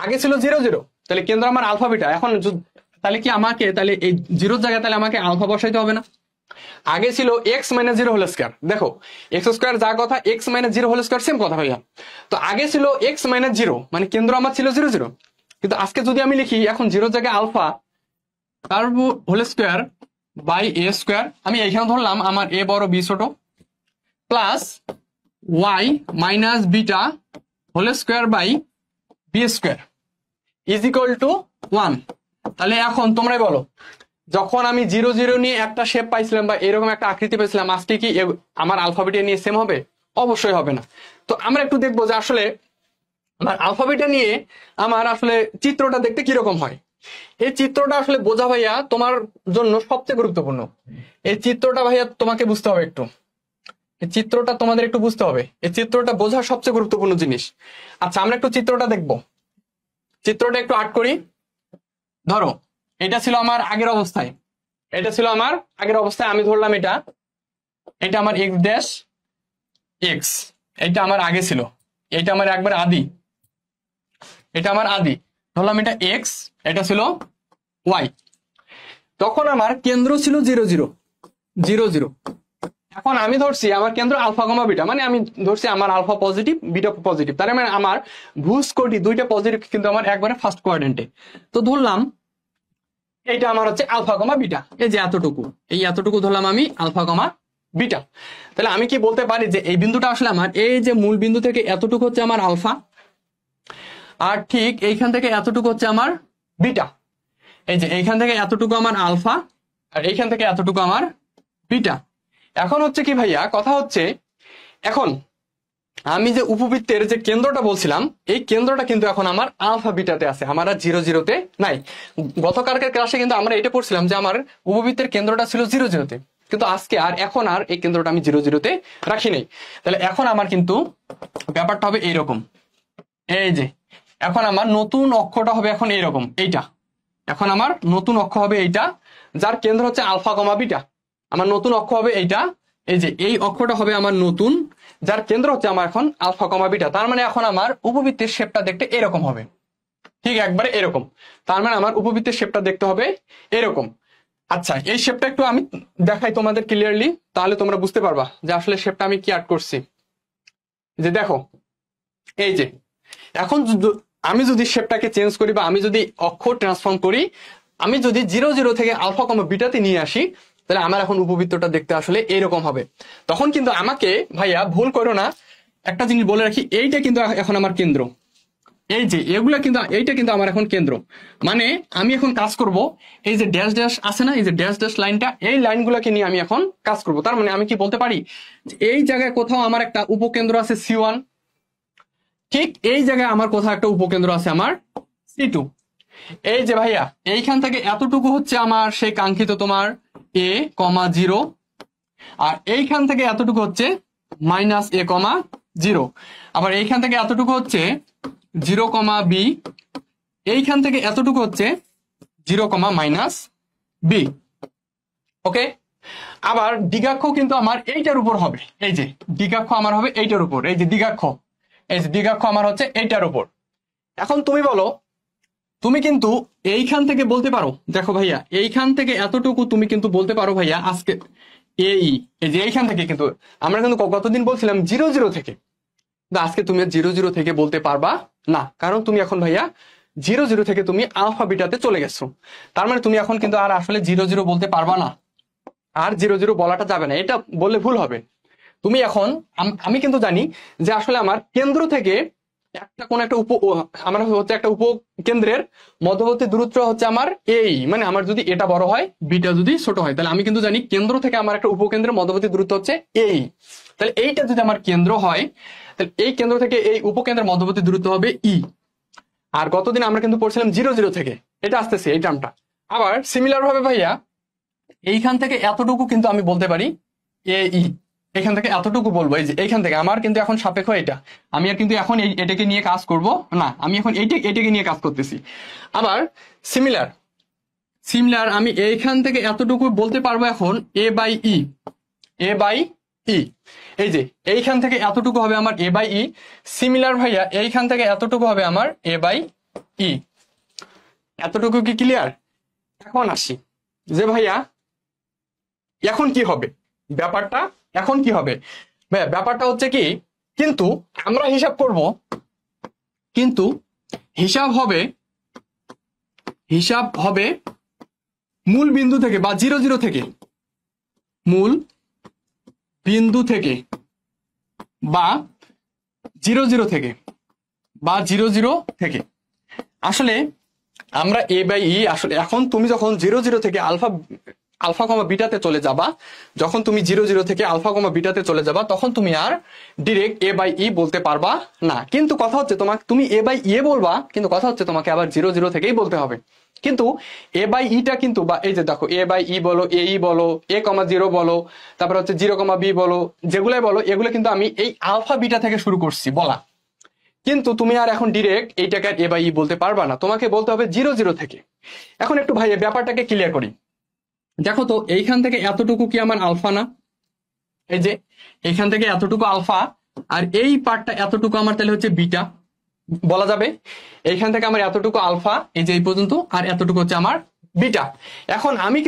আগে ছিল 0 0, তাহলে কেন্দ্র আমার আলফা বিটা। এখন তাহলে কি আমাকে তাহলে এই জিরোর জায়গায় তাহলে আমাকে আলফা বসাইতে হবে না? আগে ছিল এক্স মাইনাস 0 হোল স্কোয়ার, দেখো এক্স স্কোয়ার যা কথা x minus 0 whole square same কথা ভাইয়া। তো আগে ছিল এক্স মাইনাস 0, মানে কেন্দ্র আমার ছিল 0 0, কিন্তু আজকে যদি আমি লিখি এখন জিরোর জায়গায় আলফা তার whole square by a square, আমি এইখানে ধরলাম আমার এ বড় বি ছোট plus y minus beta whole square by b square is equal to 1। তাহলে এখন তোমরাই বলো, যখন আমি 0 0 নিয়ে একটা শেপ পাইছিলাম বা এরকম একটা আকৃতি পাইছিলাম, আজকে কি আমার আলফাবেটা নিয়ে সেম হবে? অবশ্যই হবে না। তো আমরা একটু দেখবো যে আসলে আমার আলফাবেটা নিয়ে আমার আসলে চিত্রটা দেখতে কিরকম হয়। এই চিত্রটা আসলে বোঝা ভাইয়া তোমার জন্য সবচেয়ে গুরুত্বপূর্ণ। এই চিত্রটা ভাইয়া তোমাকে বুঝতে হবে একটু, এই চিত্রটা তোমাদের একটু বুঝতে হবে, এই চিত্রটা বোঝা সবচেয়ে গুরুত্বপূর্ণ জিনিস। আচ্ছা আমরা একটু চিত্রটা দেখবো, চিত্রটা একটু আর্ট করি। ধরো এটা ছিল আমার আগের অবস্থায়, এটা ছিল আমার আগের অবস্থায়, আমি ধরলাম এটা, এটা আমার এক্স ড্যাশ এক্স, এটা আমার আগে ছিল, এটা আমার একবার আদি, এটা আমার আদি, ধরলাম এটা এক্স, এটা ছিল ওয়াই। তখন আমার কেন্দ্র ছিল 0 0 0 0। এখন আমি ধরছি আমার কেন্দ্র আলফা কমা বিটা, মানে আমি ধরছি আমার আলফা পজিটিভ বিটা পজিটিভ, তার মানে আমার ভুজ কোটি দুইটা পজিটিভ কিন্তু আমার একবারে ফার্স্ট কোয়াড্রেন্টে। তো ধরলাম এইটা আমার হচ্ছে আলফা কমা বিটা, এই যে এতটুকু, এই এতটুকু ধরলাম আমি আলফা কমা বিটা। তাহলে আমি কি বলতে পারি যে এই বিন্দুটা আসলে আমার এই যে মূল বিন্দু থেকে এতটুকু হচ্ছে আমার আলফা, আর ঠিক এইখান থেকে এতটুকু হচ্ছে আমার বিটা। এই যে এইখান থেকে এতটুকু আমার আলফা আর এইখান থেকে এতটুকু আমার বিটা। এখন হচ্ছে কি ভাইয়া, কথা হচ্ছে এখন আমি যে উপবৃত্তের যে কেন্দ্রটা বলছিলাম, এই কেন্দ্রটা কিন্তু এখন আমার আলফা বিটাতে আছে, আমার আর 0 0 তে নাই। গতকালকের ক্লাসে কিন্তু আমরা এটা পড়ছিলাম যে আমার উপবৃত্তের কেন্দ্রটা ছিল 0 0 তে, কিন্তু আজকে আর এখন আর এই কেন্দ্রটা আমি 0 0 তে রাখি নাই। তাহলে এখন আমার কিন্তু ব্যাপারটা হবে এইরকম, এই যে এখন আমার নতুন অক্ষটা হবে এখন এইরকম, এইটা এখন আমার নতুন অক্ষ হবে এইটা, যার কেন্দ্র হচ্ছে আলফা কমা বিটা। আমার নতুন অক্ষ হবে এইটা, এই যে এই অক্ষটা হবে আমার নতুন, যার কেন্দ্র হচ্ছে আমার এখন আলফা কমা বিটা। তার মানে এখন আমার উপবৃত্তের শেপটা দেখতে এরকম হবে, ঠিক একবারে এরকম। তার মানে আমার উপবৃত্তের শেপটা দেখতে হবে এরকম। আচ্ছা, এই শেপটা একটু আমি দেখাই তোমাদের ক্লিয়ারলি, তাহলে তোমরা বুঝতে পারবা যে আসলে শেপটা আমি কি অ্যাড করছি। যে দেখো, এই যে এখন আমি যদি শেপটাকে চেঞ্জ করি বা আমি যদি অক্ষর ট্রান্সফর্ম করি, আমি যদি 0 0 থেকে আলফা কমা বিটাতে নিয়ে আসি, তাহলে আমার এখন উপবৃত্তটা দেখতে আসলে এরকম হবে। তখন কিন্তু আমাকে ভাইয়া ভুল করো না, একটা জিনিস বলে রাখি, এইটা কিন্তু এখন আমার কেন্দ্র। এই যে এগুলা কিন্তু, এইটা কিন্তু আমার এখন কেন্দ্র। মানে আমি এখন কাজ করব, এই যে ড্যাশ ড্যাশ আছে না, এই যে ড্যাশ ড্যাশ লাইনটা, এই লাইনগুলোকে নিয়ে আমি এখন কাজ করব। তার মানে আমি কি বলতে পারি, এই জায়গায় কোথাও আমার একটা উপকেন্দ্র আছে C1, ঠিক এই জায়গায় আমার কোথাও একটা উপকেন্দ্র আছে আমার C2। এই যে ভাইয়া এইখান থেকে এতটুকু হচ্ছে আমার সেই কাঙ্ক্ষিত তোমার A,0, আর এইখান থেকে এতটুকু হচ্ছে -A,0। আবার এইখান থেকে এতটুকু হচ্ছে 0, B। এইখান থেকে এতটুকু হচ্ছে 0, -B। ওকে, আবার দ্বিগাক্ষ কিন্তু আমার এইটার উপর হবে। এই যে দ্বিগাক্ষ আমার হবে এইটার উপর, এই যে দ্বিগাক্ষ, এই যে দ্বিগাক্ষ আমার হচ্ছে এইটার উপর। এখন তুমি বলো, তুমি কিন্তু এইখান থেকে বলতে পারো, দেখো ভাইয়া এইখান থেকে এতটুকু তুমি কিন্তু বলতে পারো ভাইয়া আজকে এই যে এইখান থেকে কিন্তু আমরা কিন্তু কতদিন বলছিলাম 0 0 থেকে, আজকে তুমি 0 0 থেকে বলতে পারবা না, কারণ তুমি এখন ভাইয়া 0 0 থেকে তুমি আলফা বিটাতে চলে গেছো। তার মানে তুমি এখন কিন্তু আর আসলে 0 0 বলতে পারবা না, আর 0 0 বলাটা যাবে না, এটা বললে ভুল হবে। তুমি এখন, আমি কিন্তু জানি যে আসলে আমার কেন্দ্র থেকে একটা কোন একটা আমার হচ্ছে একটা উপকেন্দ্রের মধ্যবর্তী দূরত্ব হচ্ছে আমার এই, মানে আমার যদি এটা বড় হয় বিটা যদি ছোট হয়, তাহলে আমি কিন্তু জানি কেন্দ্র থেকে আমার একটা উপকেন্দ্রের মধ্যবর্তী দূরত্ব হচ্ছে এই। তাহলে এইটা যদি আমার কেন্দ্র হয়, তাহলে এই কেন্দ্র থেকে এই উপকেন্দ্রের মধ্যবর্তী দূরত্ব হবে ই। আর গতদিন আমরা কিন্তু পড়ছিলাম 0 0 থেকে, এটা আসতেছে এই টার্মটা। আবার সিমিলার ভাবে ভাইয়া এইখান থেকে এতটুকু কিন্তু আমি বলতে পারি এই, এখান থেকে এতটুকু বলবো, এই যে এইখান থেকে আমার কিন্তু এখন সাপেক্ষ এটা, আমি আর কিন্তু এখন এটাকে নিয়ে কাজ করব না, আমি এখন এটাকে নিয়ে কাজ করতেছি। আবার সিমিলার সিমিলার আমি এইখান থেকে এতটুকু বলতে পারবো এখন A/E, A/E। এই যে এইখান থেকে এতটুকু হবে আমার A/E। সিমিলার ভাইয়া এইখান থেকে এতটুকু হবে আমার A/E। এতটুকু কি ক্লিয়ার? এখন আসি যে ভাইয়া এখন কি হবে ব্যাপারটা, এখন কি হবে ভাইয়া? ব্যাপারটা হচ্ছে কি, কিন্তু আমরা হিসাব করব, কিন্তু হিসাব হবে মূল বিন্দু থেকে বা 0 0 থেকে, মূল বিন্দু থেকে বা 0 0 থেকে বা 0 0 থেকে। আসলে আমরা A/E, আসলে এখন তুমি যখন 0 0 থেকে আলফা কমা বিটাতে চলে যাবা, যখন তুমি 0 0 থেকে আলফা কমা বিটাতে চলে যাবা, তখন তুমি আর ডিরেক্ট A/E বলতে পারবা না। কিন্তু কথা হচ্ছে তুমি A/E বলবা, কিন্তু কথা হচ্ছে তোমাকে আবার 0 0 থেকেই বলতে হবে। কিন্তু A/Eটা কিন্তু, বা এই যে দেখো A/E বলো, AE বলো, A,0 বলো, তারপর হচ্ছে 0, B বলো, যেগুলাই বলো, এগুলো কিন্তু আমি এই আলফা বিটা থেকে শুরু করছি বলা। কিন্তু তুমি আর এখন ডিরেক্ট এইটাকে A/E বলতে পারবা না, তোমাকে বলতে হবে 0 0 থেকে। এখন একটু ভাই এই ব্যাপারটাকে ক্লিয়ার করি। দেখো তো এইখান থেকে এতটুকু কি আমার আলফা না? এই যে এইখান থেকে এতটুকু আলফা, আর এই পার্টটা এতটুকু আমার তাহলে হচ্ছে বিটা বলা যাবে। এইখান থেকে আমার এতটুকু আলফা, এই যে এই পর্যন্ত, আর এতটুকু হচ্ছে আমার বিটা। এখন আমি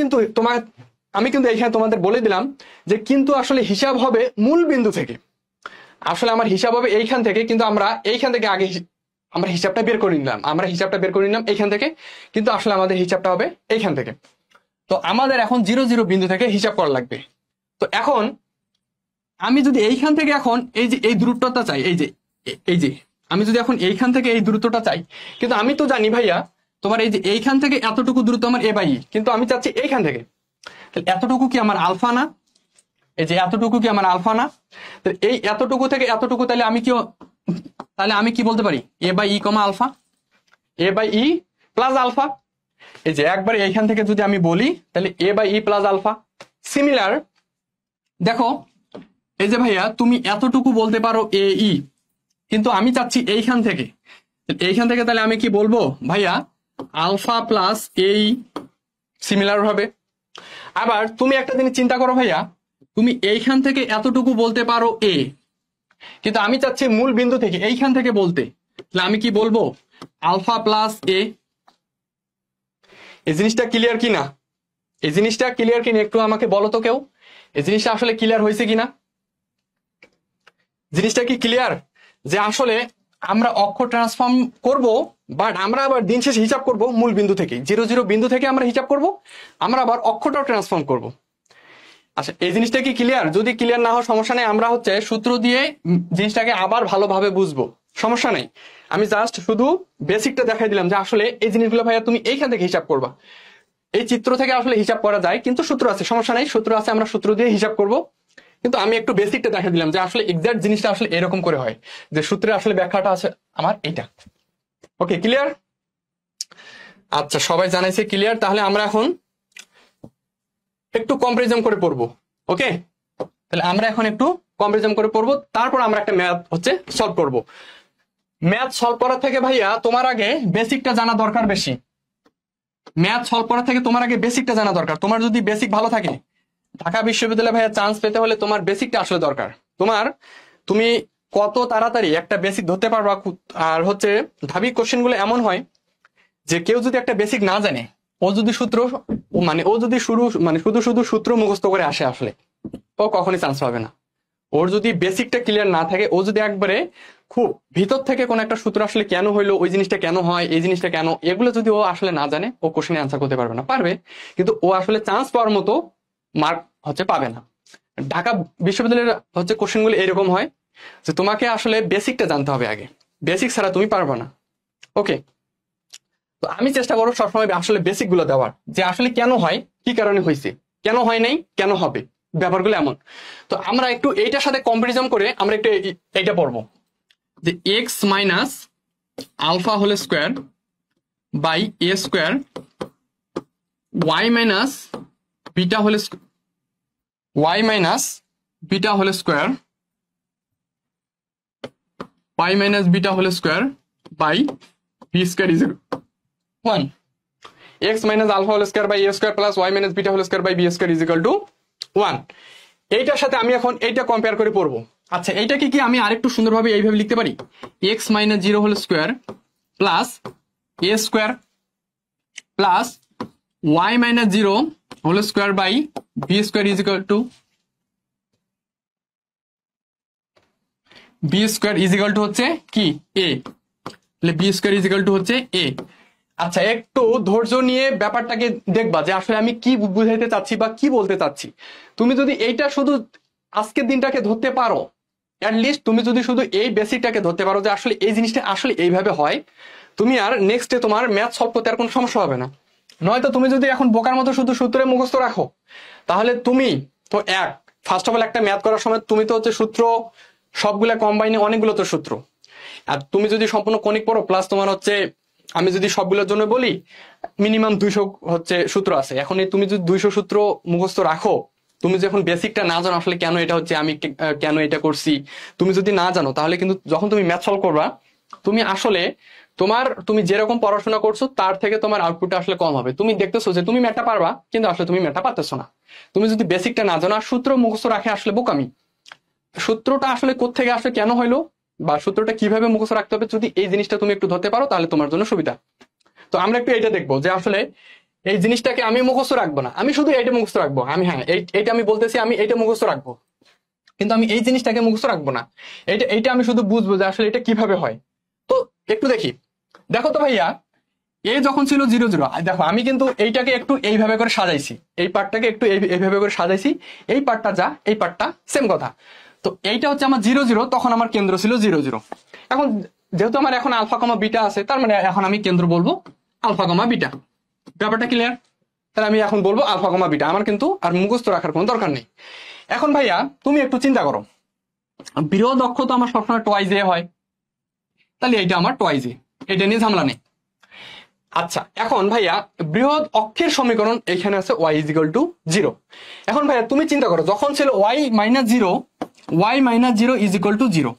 কিন্তু এইখানে তোমাদের বলে দিলাম যে কিন্তু আসলে হিসাব হবে মূল বিন্দু থেকে, আসলে আমার হিসাব হবে এইখান থেকে, কিন্তু আমরা এইখান থেকে আগে আমরা হিসাবটা বের করে নিলাম এইখান থেকে, কিন্তু আসলে আমাদের হিসাবটা হবে এইখান থেকে। তো আমাদের এখন 0 0 বিন্দু থেকে হিসাব করা লাগবে। তো এখন আমি যদি এইখান থেকে এখন এই যে এই দূরত্বটা চাই, এই যে আমি যদি এখন এইখান থেকে এই দূরত্বটা চাই, কিন্তু আমি তো জানি ভাইয়া তোমার এই যে এইখান থেকে এতটুকু দূরত্ব আমার A/E, কিন্তু আমি চাচ্ছি এইখান থেকে, তাহলে এতটুকু কি আমার আলফা না? এই যে এতটুকু কি আমার আলফা না? তো এই এতটুকু থেকে এতটুকু, তাহলে আমি কি বলতে পারি A/E, alpha, A/E plus alpha. এই যে একবার এইখান থেকে যদি আমি বলি, তাহলে A/E প্লাস আলফা। সিমিলার দেখো, এই যে ভাইয়া তুমি এতটুকু বলতে পারো AE, কিন্তু আমি চাচ্ছি এইখান থেকে, তাহলে আমি কি বলবো ভাইয়া আলফা প্লাস এই সিমিলার হবে। আবার তুমি একটা জিনিস চিন্তা করো ভাইয়া, তুমি এইখান থেকে এতটুকু বলতে পারো A, কিন্তু আমি চাচ্ছি মূল বিন্দু থেকে এইখান থেকে বলতে, তাহলে আমি কি বলবো আলফা প্লাস এ। এই জিনিসটা ক্লিয়ার কিনা? এই জিনিসটা ক্লিয়ার কিনা একটু আমাকে বলো তো কেউ, এই জিনিসটা আসলে ক্লিয়ার হয়েছে কিনা? জিনিসটা কি ক্লিয়ার যে আসলে আমরা অক্ষ ট্রান্সফর্ম করব, বাট আমরা আবার দিন শেষে হিসাব করব মূল বিন্দু থেকে, 0 0 বিন্দু থেকে আমরা হিসাব করব, আমরা আবার অক্ষটাও ট্রান্সফর্ম করব। আচ্ছা, এই জিনিসটা কি ক্লিয়ার? যদি ক্লিয়ার না হয় সমস্যা নেই, আমরা হচ্ছে সূত্র দিয়ে জিনিসটাকে আবার ভালোভাবে বুঝবো, সমস্যা নেই। আমি জাস্ট শুধু বেসিকটা দেখাই দিলাম যে আসলে এই জিনিসগুলো ভাইয়া তুমি এইখান থেকে হিসাব করবা। এই চিত্র থেকে আসলে হিসাব করা যায়, কিন্তু সূত্র আছে, সমস্যা নেই, সূত্র আছে, আমরা সূত্র দিয়ে হিসাব করব। কিন্তু আমি একটু বেসিকটা দেখা দিলাম যে আসলে এক্সাক্ট জিনিসটা আসলে এরকম করে হয়, যে সূত্রে আসলে ব্যাখ্যাটা আছে আমার এইটা। ওকে, ক্লিয়ার? আচ্ছা, সবাই জানাইছে ক্লিয়ার। তাহলে আমরা এখন একটু কম্পারিজন করে পড়বো। ওকে, তাহলে আমরা এখন একটু কম্পারিজন করে পড়বো, তারপর আমরা একটা ম্যাথ হচ্ছে সলভ করব। ম্যাথ সলভ করার থেকে ভাইয়া তোমার আগে বেসিকটা জানা দরকার বেশি। ম্যাথ সলভ করার থেকে তোমার আগে বেসিকটা জানা দরকার। তোমার যদি বেসিক ভালো থাকে, ঢাকা বিশ্ববিদ্যালয়ে ভাইয়া চান্স পেতে হলে তোমার বেসিকটা আসলে দরকার। তুমি কত তাড়াতাড়ি একটা বেসিক ধরতে পারবা। আর হচ্ছে ঢাবি কোশ্চেন গুলো এমন হয় যে কেউ যদি একটা বেসিক না জানে, ও যদি শুধু শুধু সূত্র মুখস্থ করে আসে, আসলে ও কখনই চান্স পাবে না। ওর যদি বেসিকটা ক্লিয়ার না থাকে, ও যদি একবারে খুব ভিতর থেকে কোন একটা সূত্র আসলে কেন হইলো, ওই জিনিসটা কেন হয়, এই জিনিসটা কেন, এগুলো যদি ও আসলে না জানে, ও কোশ্চেনে আনসার করতে পারবে না। পারবে, কিন্তু ও আসলে চান্স পাওয়ার মতো মার্ক হচ্ছে পাবে না। ঢাকা বিশ্ববিদ্যালয়ের হচ্ছে কোশ্চেন গুলো এরকম হয় যে তোমাকে আসলে বেসিকটা জানতে হবে আগে, বেসিক ছাড়া তুমি পারবে না। ওকে, তো আমি চেষ্টা করবো সবসময় আসলে বেসিক গুলো দেওয়ার, যে আসলে কেন হয়, কি কারণে হয়েছে, কেন হয় নাই, কেন হবে, ব্যাপারগুলো এমন। তো আমরা একটু এইটার সাথে কম্পারিজন করে আমরা একটু এইটা পড়বো, যে x minus alpha whole square by a square y minus beta whole y minus beta whole square y minus beta whole square by b square is 1. x minus alpha whole square by a square plus y minus beta whole square by b square is equal to 1. এইটার সাথে আমি এখন এইটা compare করে পড়বো। আচ্ছা, এইটাকে কি আমি আরেকটু সুন্দরভাবে এইভাবে লিখতে পারি? x minus 0 whole square plus a square plus y minus 0 whole square by b square is equal to b square is equal to হচ্ছে কি এ, তাহলে b square is equal to হচ্ছে এ। আচ্ছা, একটু ধৈর্য নিয়ে ব্যাপারটাকে দেখবা যে আসলে আমি কি বুঝাইতে চাচ্ছি বা কি বলতে চাচ্ছি। তুমি যদি এইটা শুধু আজকের দিনটাকে ধরতে পারো, অ্যাটলিস্ট তুমি যদি শুধু এই বেসিকটাকে ধরতে পারো যে আসলে এই জিনিসটা আসলে এইভাবে হয়, তুমি আর নেক্সট ডে তোমার ম্যাথ সলভ করতে আর কোনো সমস্যা হবে না। নয়তো তুমি যদি এখন বোকার মতো শুধু সূত্রে মুখস্থ রাখো, তাহলে তুমি তো ফার্স্ট অফ অল একটা ম্যাথ করার সময় তুমি তো হচ্ছে সূত্র সবগুলা কম্বাইনে অনেকগুলো তো সূত্র, আর তুমি যদি সম্পূর্ণ কনিক পড়ো, প্লাস তোমার হচ্ছে আমি যদি সবগুলোর জন্য বলি মিনিমাম 200 হচ্ছে সূত্র আছে। এখন তুমি যদি 200 সূত্র মুখস্থ রাখো, তুমি যখন বেসিকটা না জানো আসলে কেন এটা হচ্ছে, আমি কেন এটা করছি, তুমি যদি না জানো, তাহলে কিন্তু যখন তুমি ম্যাথ সলভ করবা, তুমি আসলে তুমি যেরকম পড়াশোনা করছো তার থেকে তোমার আউটপুটটা আসলে কম হবে। তুমি দেখতেছো যে তুমি ম্যাথটা পারবা, কিন্তু আসলে তুমি ম্যাথটা পারতেছো না। তুমি যদি বেসিকটা না জানো আর সূত্র মুখস্থ রাখে, আসলে বোকামি। সূত্রটা আসলে কোত্থেকে আসলে কেন হইলো, বা সূত্রটা কিভাবে মুখস্থ রাখতে হবে, যদি এই জিনিসটা তুমি একটু ধরতে পারো, তাহলে তোমার জন্য সুবিধা। তো আমরা একটু এটা দেখবো যে আসলে এই জিনিসটাকে আমি মুখস্থ রাখবো না, আমি শুধু এইটা মুখস্থ রাখবো। এইটা আমি বলতেছি, আমি এইটা মুখস্থ রাখবো, কিন্তু আমি এই জিনিসটাকে মুখস্থ রাখবো না। এইটা আমি শুধু বুঝবো যে আসলে এটা কিভাবে হয়। তো একটু দেখো তো ভাইয়া, এ যখন ছিল 0 0, দেখো আমি কিন্তু এইটাকে একটু এইভাবে করে সাজাইছি, এই পার্টটাকে একটু এইভাবে করে সাজাইছি, এই পার্টটা যা, এই পার্টটা সেম কথা। তো এইটা হচ্ছে আমার 0 0, তখন আমার কেন্দ্র ছিল 0 0। এখন যেহেতু আমার এখন আলফা কমা বিটা আছে, তার মানে এখন আমি কেন্দ্র বলবো আলফা কমা বিটা। ব্যাপারটা ক্লিয়ার? তাহলে আমি এখন বলবো আলফা কমা বিটা, আমার কিন্তু আর মুখস্থ রাখার কোনো দরকার নেই। এখন ভাইয়া তুমি একটু চিন্তা করো, বৃহৎ অক্ষ তো আমার সবসময় টোয়াইজ এ হয়, তাহলে এইটা আমার টোয়াইজ এ, এটা নিয়ে ঝামেলা নেই। আচ্ছা, এখন ভাইয়া বৃহৎ অক্ষের সমীকরণ এখানে আছে y ইজ ইকুয়াল টু 0। এখন ভাইয়া তুমি চিন্তা করো, যখন ছিল y minus 0 is equal to 0,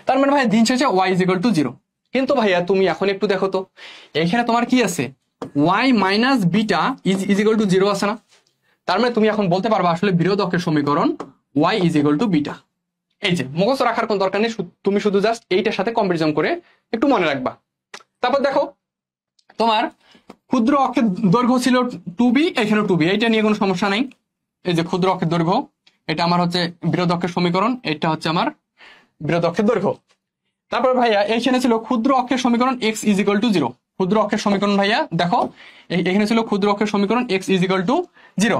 তার মানে ভাইয়া দিন শেষে y ইজ ইকুয়াল টু 0। কিন্তু ভাইয়া তুমি এখন একটু দেখো তো, এখানে তোমার কি আছে, y minus beta is equal to 0 আছে না? তার মানে তুমি এখন বলতে পারবা আসলে বৃহৎ অক্ষের সমীকরণ y is equal two beta. এই যে মুখস্থ রাখার কোন দরকার নেই, তুমি শুধু জাস্ট এইটার সাথে কম্পারিজন করে একটু মনে রাখবা। তারপর দেখো তোমার ক্ষুদ্র অক্ষের দৈর্ঘ্য ছিল 2b, এখানে 2b, এইটা নিয়ে কোনো সমস্যা নাই। এই যে ক্ষুদ্র অক্ষের দৈর্ঘ্য, এটা আমার হচ্ছে বৃহৎ অক্ষের সমীকরণ, এটা হচ্ছে আমার বৃহৎ অক্ষের দৈর্ঘ্য। তারপর ভাইয়া এইখানে ছিল ক্ষুদ্র অক্ষের সমীকরণ x ইজ ইকুয়াল টু 0। ক্ষুদ্র অক্ষের সমীকরণ ভাইয়া দেখো এখানে ছিল ক্ষুদ্র অক্ষের সমীকরণ x ইজ ইকুয়াল টু 0।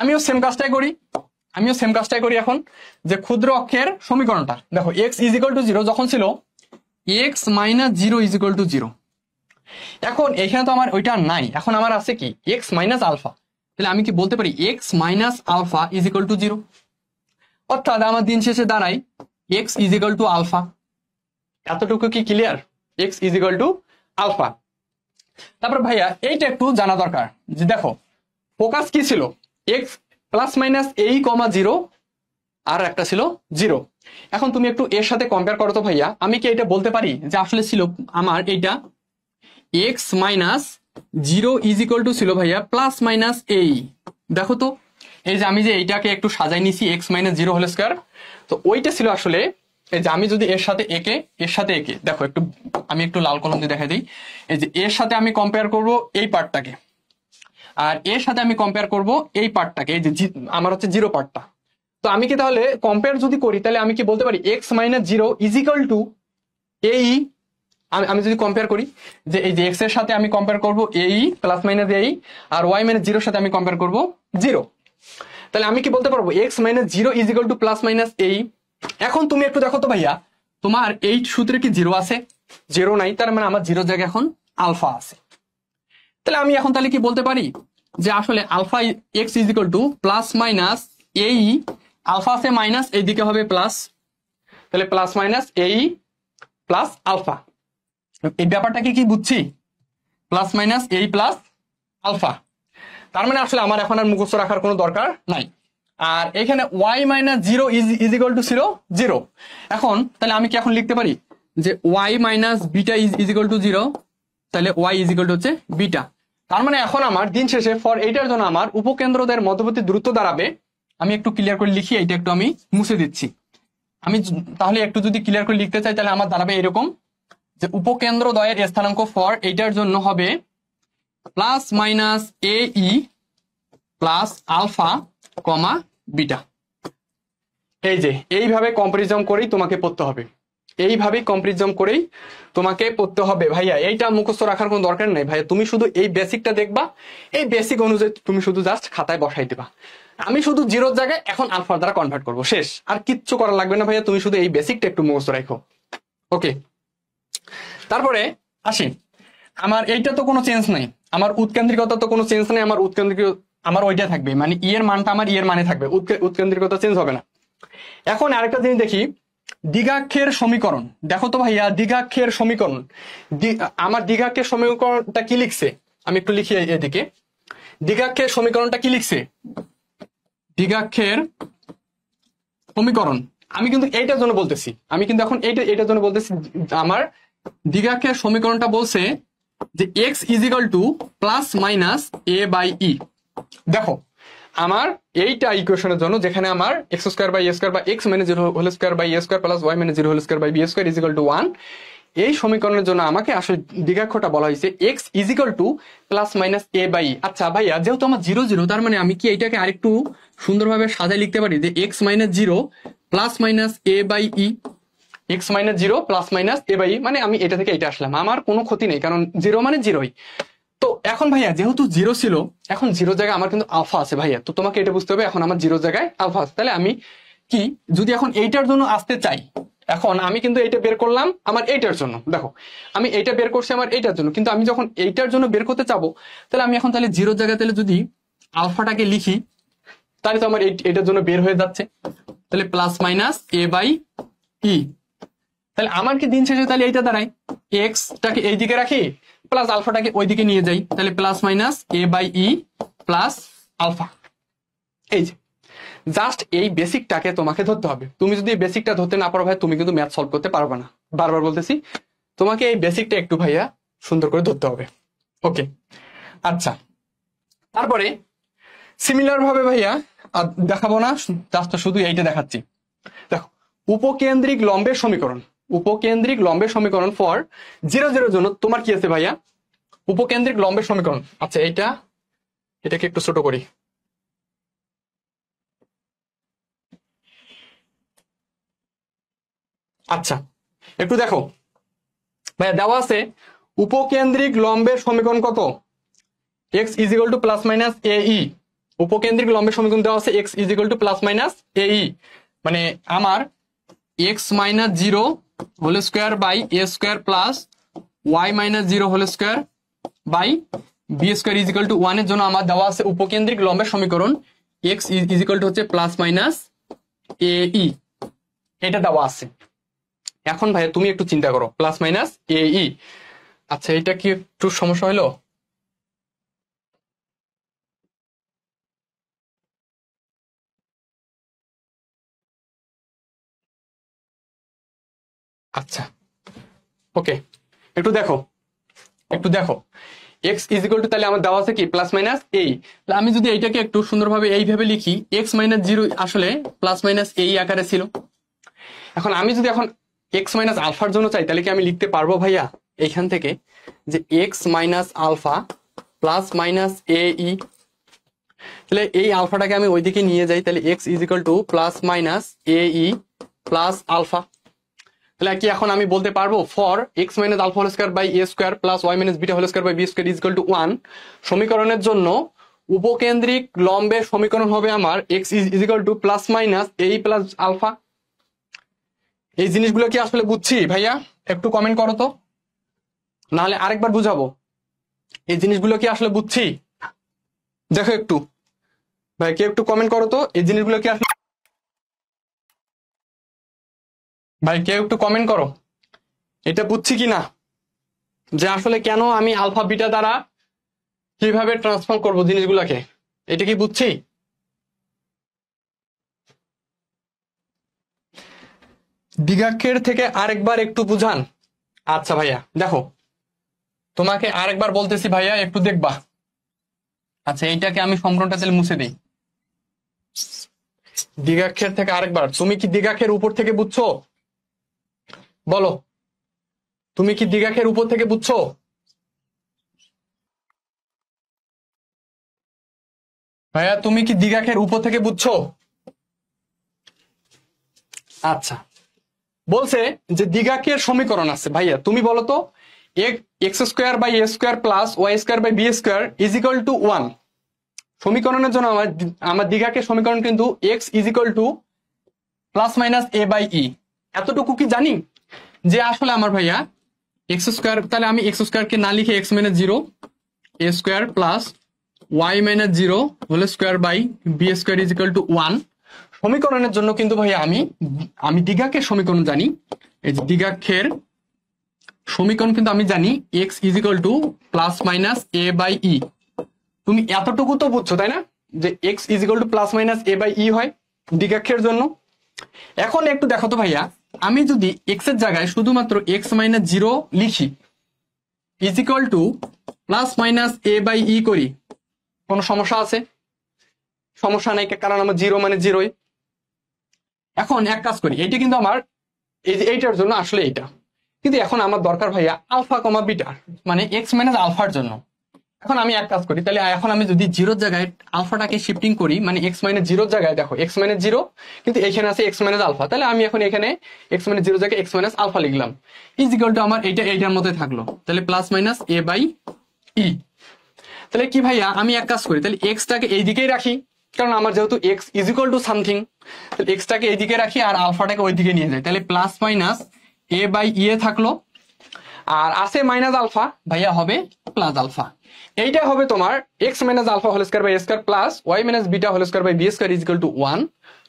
আমিও সেম কাজটাই করি এখন, যে ক্ষুদ্র অক্ষের সমীকরণটা দেখো x ইজ ইকুয়াল টু 0 যখন ছিল x minus 0 is equal to 0। এখন এখানে তো আমার ওইটা নাই, এখন আমার আছে কি x মাইনাস আলফা। তাহলে আমি কি বলতে পারি x minus alpha is equal to 0, অর্থাৎ আমার দিন শেষে দাঁড়ায় x is equal to alpha. এতটুকু কি clear? x is equal to alpha. তারপর ভাইয়া এইটা একটু জানা দরকার যে দেখো ফোকাস কি ছিল, x প্লাস মাইনাস এই কমা 0, আর একটা ছিল 0। এখন তুমি একটু এর সাথে কম্পেয়ার করো তো ভাইয়া, আমি কি এটা বলতে পারি যে আসলে ছিল আমার এইটা x minus 0 is equal two ছিল ভাইয়া প্লাস মাইনাস এই, দেখো তো এই যে আমি যে এইটাকে একটু সাজাই নিছি x মাইনাস 0 হোল স্কয়ার, তো ওইটা ছিল আসলে এই যে আমি যদি এর সাথে একে দেখো একটু আমি একটু লাল কলম দিয়ে দেখাই দিই। এই যে এর সাথে আমি কম্পেয়ার করব এই পার্টটাকে, আর এর সাথে আমি কম্পেয়ার করব এই পার্টটাকে, এই যে আমার হচ্ছে 0 পার্টটা। তো আমি কি তাহলে কম্পেয়ার যদি করি তাহলে আমি কি বলতে পারি x minus 0 is equal two এই, আমি যদি কম্পেয়ার করি যে এই যে x এর সাথে আমি কম্পেয়ার করব এই প্লাস মাইনাস এই, আর y মাইনাস 0 এর সাথে আমি কম্পেয়ার করব 0। তাহলে আমি কি বলতে পারবো x minus 0 is equal to plus minus এই। এখন তুমি একটু দেখো তো ভাইয়া তোমার এই সূত্রে কি 0 আছে? 0 নাই, তার মানে আমার 0 জায়গায় এখন আলফা আছে। তাহলে আমি এখন তাহলে কি বলতে পারি যে আসলে alpha x is equal to plus minus এই, আলফা আছে মাইনাস, এইদিকে হবে প্লাস, তাহলে প্লাস মাইনাস এই প্লাস আলফা। এই ব্যাপারটা কি বুঝছি? প্লাস মাইনাস এই প্লাস আলফা। তার মানে আসলে আমার এখন আর মুখস্থ রাখার কোনো দরকার নাই। আর এখানে y minus 0 is equal to 0। এখন তাহলে আমি কি এখন লিখতে পারি যে y minus beta is equal to 0, তাহলে y ইজ ইকুয়াল টু হচ্ছে বিটা। তার মানে এখন আমার দিন শেষে ফর এইটার জন্য আমার উপকেন্দ্রদের মধ্যবর্তী দূরত্ব দাঁড়াবে, আমি একটু ক্লিয়ার করে লিখি, এইটা একটু আমি মুছে দিচ্ছি। আমি তাহলে একটু যদি ক্লিয়ার করে লিখতে চাই তাহলে আমার দাঁড়াবে এরকম যে উপকেন্দ্রদ্বয়ের স্থানাঙ্ক ফর এইটার জন্য হবে plus minus a e plus alpha comma beta. এই যে এইভাবে কম্পারিজন করেই তোমাকে পড়তে হবে, এইভাবেই কম্পারিজন করেই তোমাকে পড়তে হবে ভাইয়া। এইটা মুখস্থ রাখার কোনো দরকার নেই ভাইয়া, তুমি শুধু এই বেসিকটা দেখবা, এই বেসিক অনুযায়ী তুমি শুধু জাস্ট খাতায় বসাই দিবা। আমি শুধু 0 জায়গায় এখন আলফার দ্বারা কনভার্ট করবো, শেষ। আর কিচ্ছু করা লাগবে না ভাইয়া, তুমি শুধু এই বেসিকটা একটু মুখস্থ রাখো। ওকে, তারপরে আসি, আমার এইটা তো কোনো চেঞ্জ নাই, আমার উৎকেন্দ্রিকতা তো কোনো চেঞ্জ নাই, আমার উৎকেন্দ্রিক আমার ওইটা থাকবে, মানে ই এর মানটা আমার ই এর মানে থাকবে, উৎকেন্দ্রিকতা চেঞ্জ হবে না। এখন আরেকটা জিনিস দেখি, দ্বিঘাক্ষের সমীকরণ। দেখো তো ভাইয়া দ্বিঘাক্ষের সমীকরণ, আমার দ্বিঘাক্ষের সমীকরণটা কি লিখছে, আমি একটু লিখি এদিকে। দ্বিঘাক্ষের সমীকরণটা কি লিখছে, দ্বিঘাক্ষের সমীকরণ আমি কিন্তু এইটার জন্য বলতেছি, আমি কিন্তু এখন এইটার জন্য বলতেছি। আমার দ্বিঘাক্ষের সমীকরণটা বলছে যে x is equal to plus minus a by e. দেখো আমার এইটা ইকুয়েশনের জন্য যেখানে আমার x square by a square বা x minus 0 whole square by a square plus y minus 0 whole square by b square is equal to 1, এই সমীকরণের জন্য আমাকে আসলে দ্বিঘাক্ষটা বলা হয়েছে x is equal to plus minus a by e. আচ্ছা ভাইয়া যেহেতু আমার 0 0, তার মানে আমি কি এইটাকে আরেকটু সুন্দরভাবে সাজায় লিখতে পারি যে x minus 0 plus minus a by e, x minus 0 plus minus a by e, মানে আমি এটা থেকে এটা আসলাম, আমার কোনো ক্ষতি নেই, কারণ 0 মানে 0ই। তো এখন ভাইয়া যেহেতু 0 ছিল, এখন 0 জায়গায় আমার কিন্তু আলফা আছে ভাইয়া, তো তোমাকে এটা বুঝতে হবে, এখন আমার 0 জায়গায় আলফা আছে। তাহলে আমি কি যদি এখন এইটার জন্য আসতে চাই, এখন আমি কিন্তু এইটা বের করলাম আমার এইটার জন্য, দেখো আমি এইটা বের করছি আমার এইটার জন্য, কিন্তু আমি যখন এইটার জন্য বের করতে চাবো তাহলে আমি এখন তাহলে 0 জায়গায় তাহলে যদি আলফাটাকে লিখি তাহলে তো আমার এইটার জন্য বের হয়ে যাচ্ছে, তাহলে প্লাস মাইনাস a বাই ই। তাহলে আমার কি দিন শেষে তাহলে এইটা দাঁড়ায় x টাকে এইদিকে রাখি প্লাস আলফাটাকে ওইদিকে নিয়ে যাই, তাহলে plus minus a by e plus alpha. এই যে জাস্ট এই বেসিকটাকে তোমাকে ধরতে হবে, তুমি যদি এই বেসিকটা ধরতে না পারো ভাই তুমি কিন্তু ম্যাথ সলভ করতে পারবে না। বারবার বলতেছি তোমাকে এই বেসিকটা একটু ভাইয়া সুন্দর করে ধরতে হবে। ওকে আচ্ছা, তারপরে সিমিলার ভাবে ভাইয়া দেখাবো না, জাস্ট শুধু এইটা দেখাচ্ছি। দেখো উপকেন্দ্রিক লম্বের সমীকরণ, উপকেন্দ্রিক লম্বের সমীকরণ ফর 0 0 জন্য তোমার কি আছে ভাইয়া? উপকেন্দ্রিক লম্বের সমীকরণ। আচ্ছা এটাকে একটু ছোট করি। আচ্ছা একটু দেখো ভাইয়া, দেওয়া আছে উপকেন্দ্রিক লম্বের সমীকরণ কত? x is equal to plus minus AE। উপকেন্দ্রিক লম্বের সমীকরণ দেওয়া আছে x is equal to plus minus AE, মানে আমার x minus 0 whole square by a square plus y minus 0 whole square by b square is equal to 1 এর জন্য আমার দেওয়া আছে উপকেন্দ্রিক লম্বের সমীকরণ x ইজ ইকুয়াল টু হচ্ছে প্লাস মাইনাস AE, এটা দেওয়া আছে। এখন ভাইয়া তুমি একটু চিন্তা করো, প্লাস মাইনাস AE। আচ্ছা এটা কি একটু সমস্যা হলো? আচ্ছা ওকে, একটু দেখো x ইজ ইকুয়াল টু, তাহলে আমার দেওয়া আছে কি প্লাস মাইনাস AE। আমি যদি এইটাকে একটু সুন্দরভাবে এইভাবে লিখি, x মাইনাস 0 আসলে প্লাস মাইনাস AE আকারে ছিল। এখন আমি যদি এখন x মাইনাস আলফার জন্য চাই, তাহলে কি আমি লিখতে পারবো ভাইয়া এইখান থেকে যে x minus alpha plus minus AE? তাহলে এই আলফাটাকে আমি ওইদিকে নিয়ে যাই, তাহলে x is equal to plus minus AE plus alpha. তাহলে কি এখন আমি বলতে পারবো for x minus alpha whole square by a square plus y minus beta whole square by b square is equal to 1 সমীকরণের জন্য উপকেন্দ্রিক লম্বের সমীকরণ হবে আমার x is equal to plus minus AE plus alpha. এই জিনিসগুলো কি আসলে বুঝছি ভাইয়া? একটু কমেন্ট করো তো, নাহলে আরেকবার বুঝাবো। এই জিনিসগুলো কি আসলে বুঝছি? দেখো একটু ভাই, কেউ একটু কমেন্ট করো তো, এই জিনিসগুলো কি আসলে, ভাই কেউ একটু কমেন্ট করো এটা বুঝছি কিনা, যে আসলে কেন আমি আলফা বিটা দ্বারা কিভাবে ট্রান্সফর্ম করব জিনিসগুলোকে, এটা কি বুঝছি? দ্বিঘাক্ষের থেকে আরেকবার একটু বুঝান। আচ্ছা ভাইয়া দেখো, তোমাকে আরেকবার বলতেছি ভাইয়া, একটু দেখবা। আচ্ছা এইটাকে আমি সম্পূর্ণটা তাহলে মুছে দিই। দ্বিঘাক্ষের থেকে আরেকবার, তুমি কি দ্বিঘাক্ষের উপর থেকে বুঝছো? বলো, তুমি কি দ্বিঘাক্ষের উপর থেকে বুঝছো? ভাইয়া তুমি কি দ্বিঘাক্ষের উপর থেকে বুঝছো? আচ্ছা, বলছে যে দ্বিঘাক্ষের সমীকরণ আছে ভাইয়া, তুমি বলো তো x square by a square plus y square by b square is equal to 1 সমীকরণের জন্য আমার দ্বিঘাক্ষের সমীকরণ কিন্তু x is equal to plus minus a by e. এতটুকু কি জানি যে আসলে আমার ভাইয়া এক্স স্কোয়ার, তাহলে আমি এক্স স্কোয়ারকে না লিখে x minus 0 a square plus y minus 0 whole square by b square is equal to 1 সমীকরণের জন্য কিন্তু ভাইয়া আমি দ্বিঘাক্ষের সমীকরণ জানি। এই যে দ্বিঘাক্ষের সমীকরণ কিন্তু আমি জানি x is equal to plus minus a by e. তুমি এতটুকু তো বুঝছো তাই না, যে x is equal to plus minus a by e হয় দ্বিঘাক্ষের জন্য। এখন একটু দেখো তো ভাইয়া, আমি যদি এক্স এর জায়গায় শুধুমাত্র এক্স মাইনাস 0 লিখি is equal to plus minus a by e করি, কোনো সমস্যা আছে? সমস্যা নাই, কারণ আমার 0 মানে 0ই। এখন এক কাজ করি, এইটা কিন্তু আমার এই যে এইটার জন্য আসলে এইটা, কিন্তু এখন আমার দরকার ভাইয়া আলফা কমা বিটা, মানে এক্স মাইনাস আলফার জন্য। এখন আমি এক কাজ করি, তাহলে এখন আমি যদি 0 জায়গায় আলফাটাকে শিফটিং করি, মানে এক্স মাইনাস 0 জায়গায় দেখো এক্স মাইনাস 0, কিন্তু এখানে আছে এক্স মাইনাস আলফা, তাহলে আমি এখন এখানে এক্স মাইনাস 0 জায়গায় এক্স মাইনাস আলফা লিখলাম ইজ ইকুয়াল টু আমার এইটার মধ্যে থাকলো, তাহলে প্লাস মাইনাস এ বাই ই। তাহলে কি ভাইয়া আমি এক কাজ করি, তাহলে এক্সটাকে এই দিকেই রাখি, কারণ আমার যেহেতু x is equal to something, তাহলে এক্সটাকে এইদিকে রাখি আর আলফাটাকে ওইদিকে নিয়ে যাই, তাহলে প্লাস মাইনাস এ বাই ই এ থাকলো, আর আছে মাইনাস আলফা, ভাইয়া হবে প্লাস আলফা। এইটা হবে তোমার x minus alpha whole square by a square plus y minus beta whole square by b square is equal to 1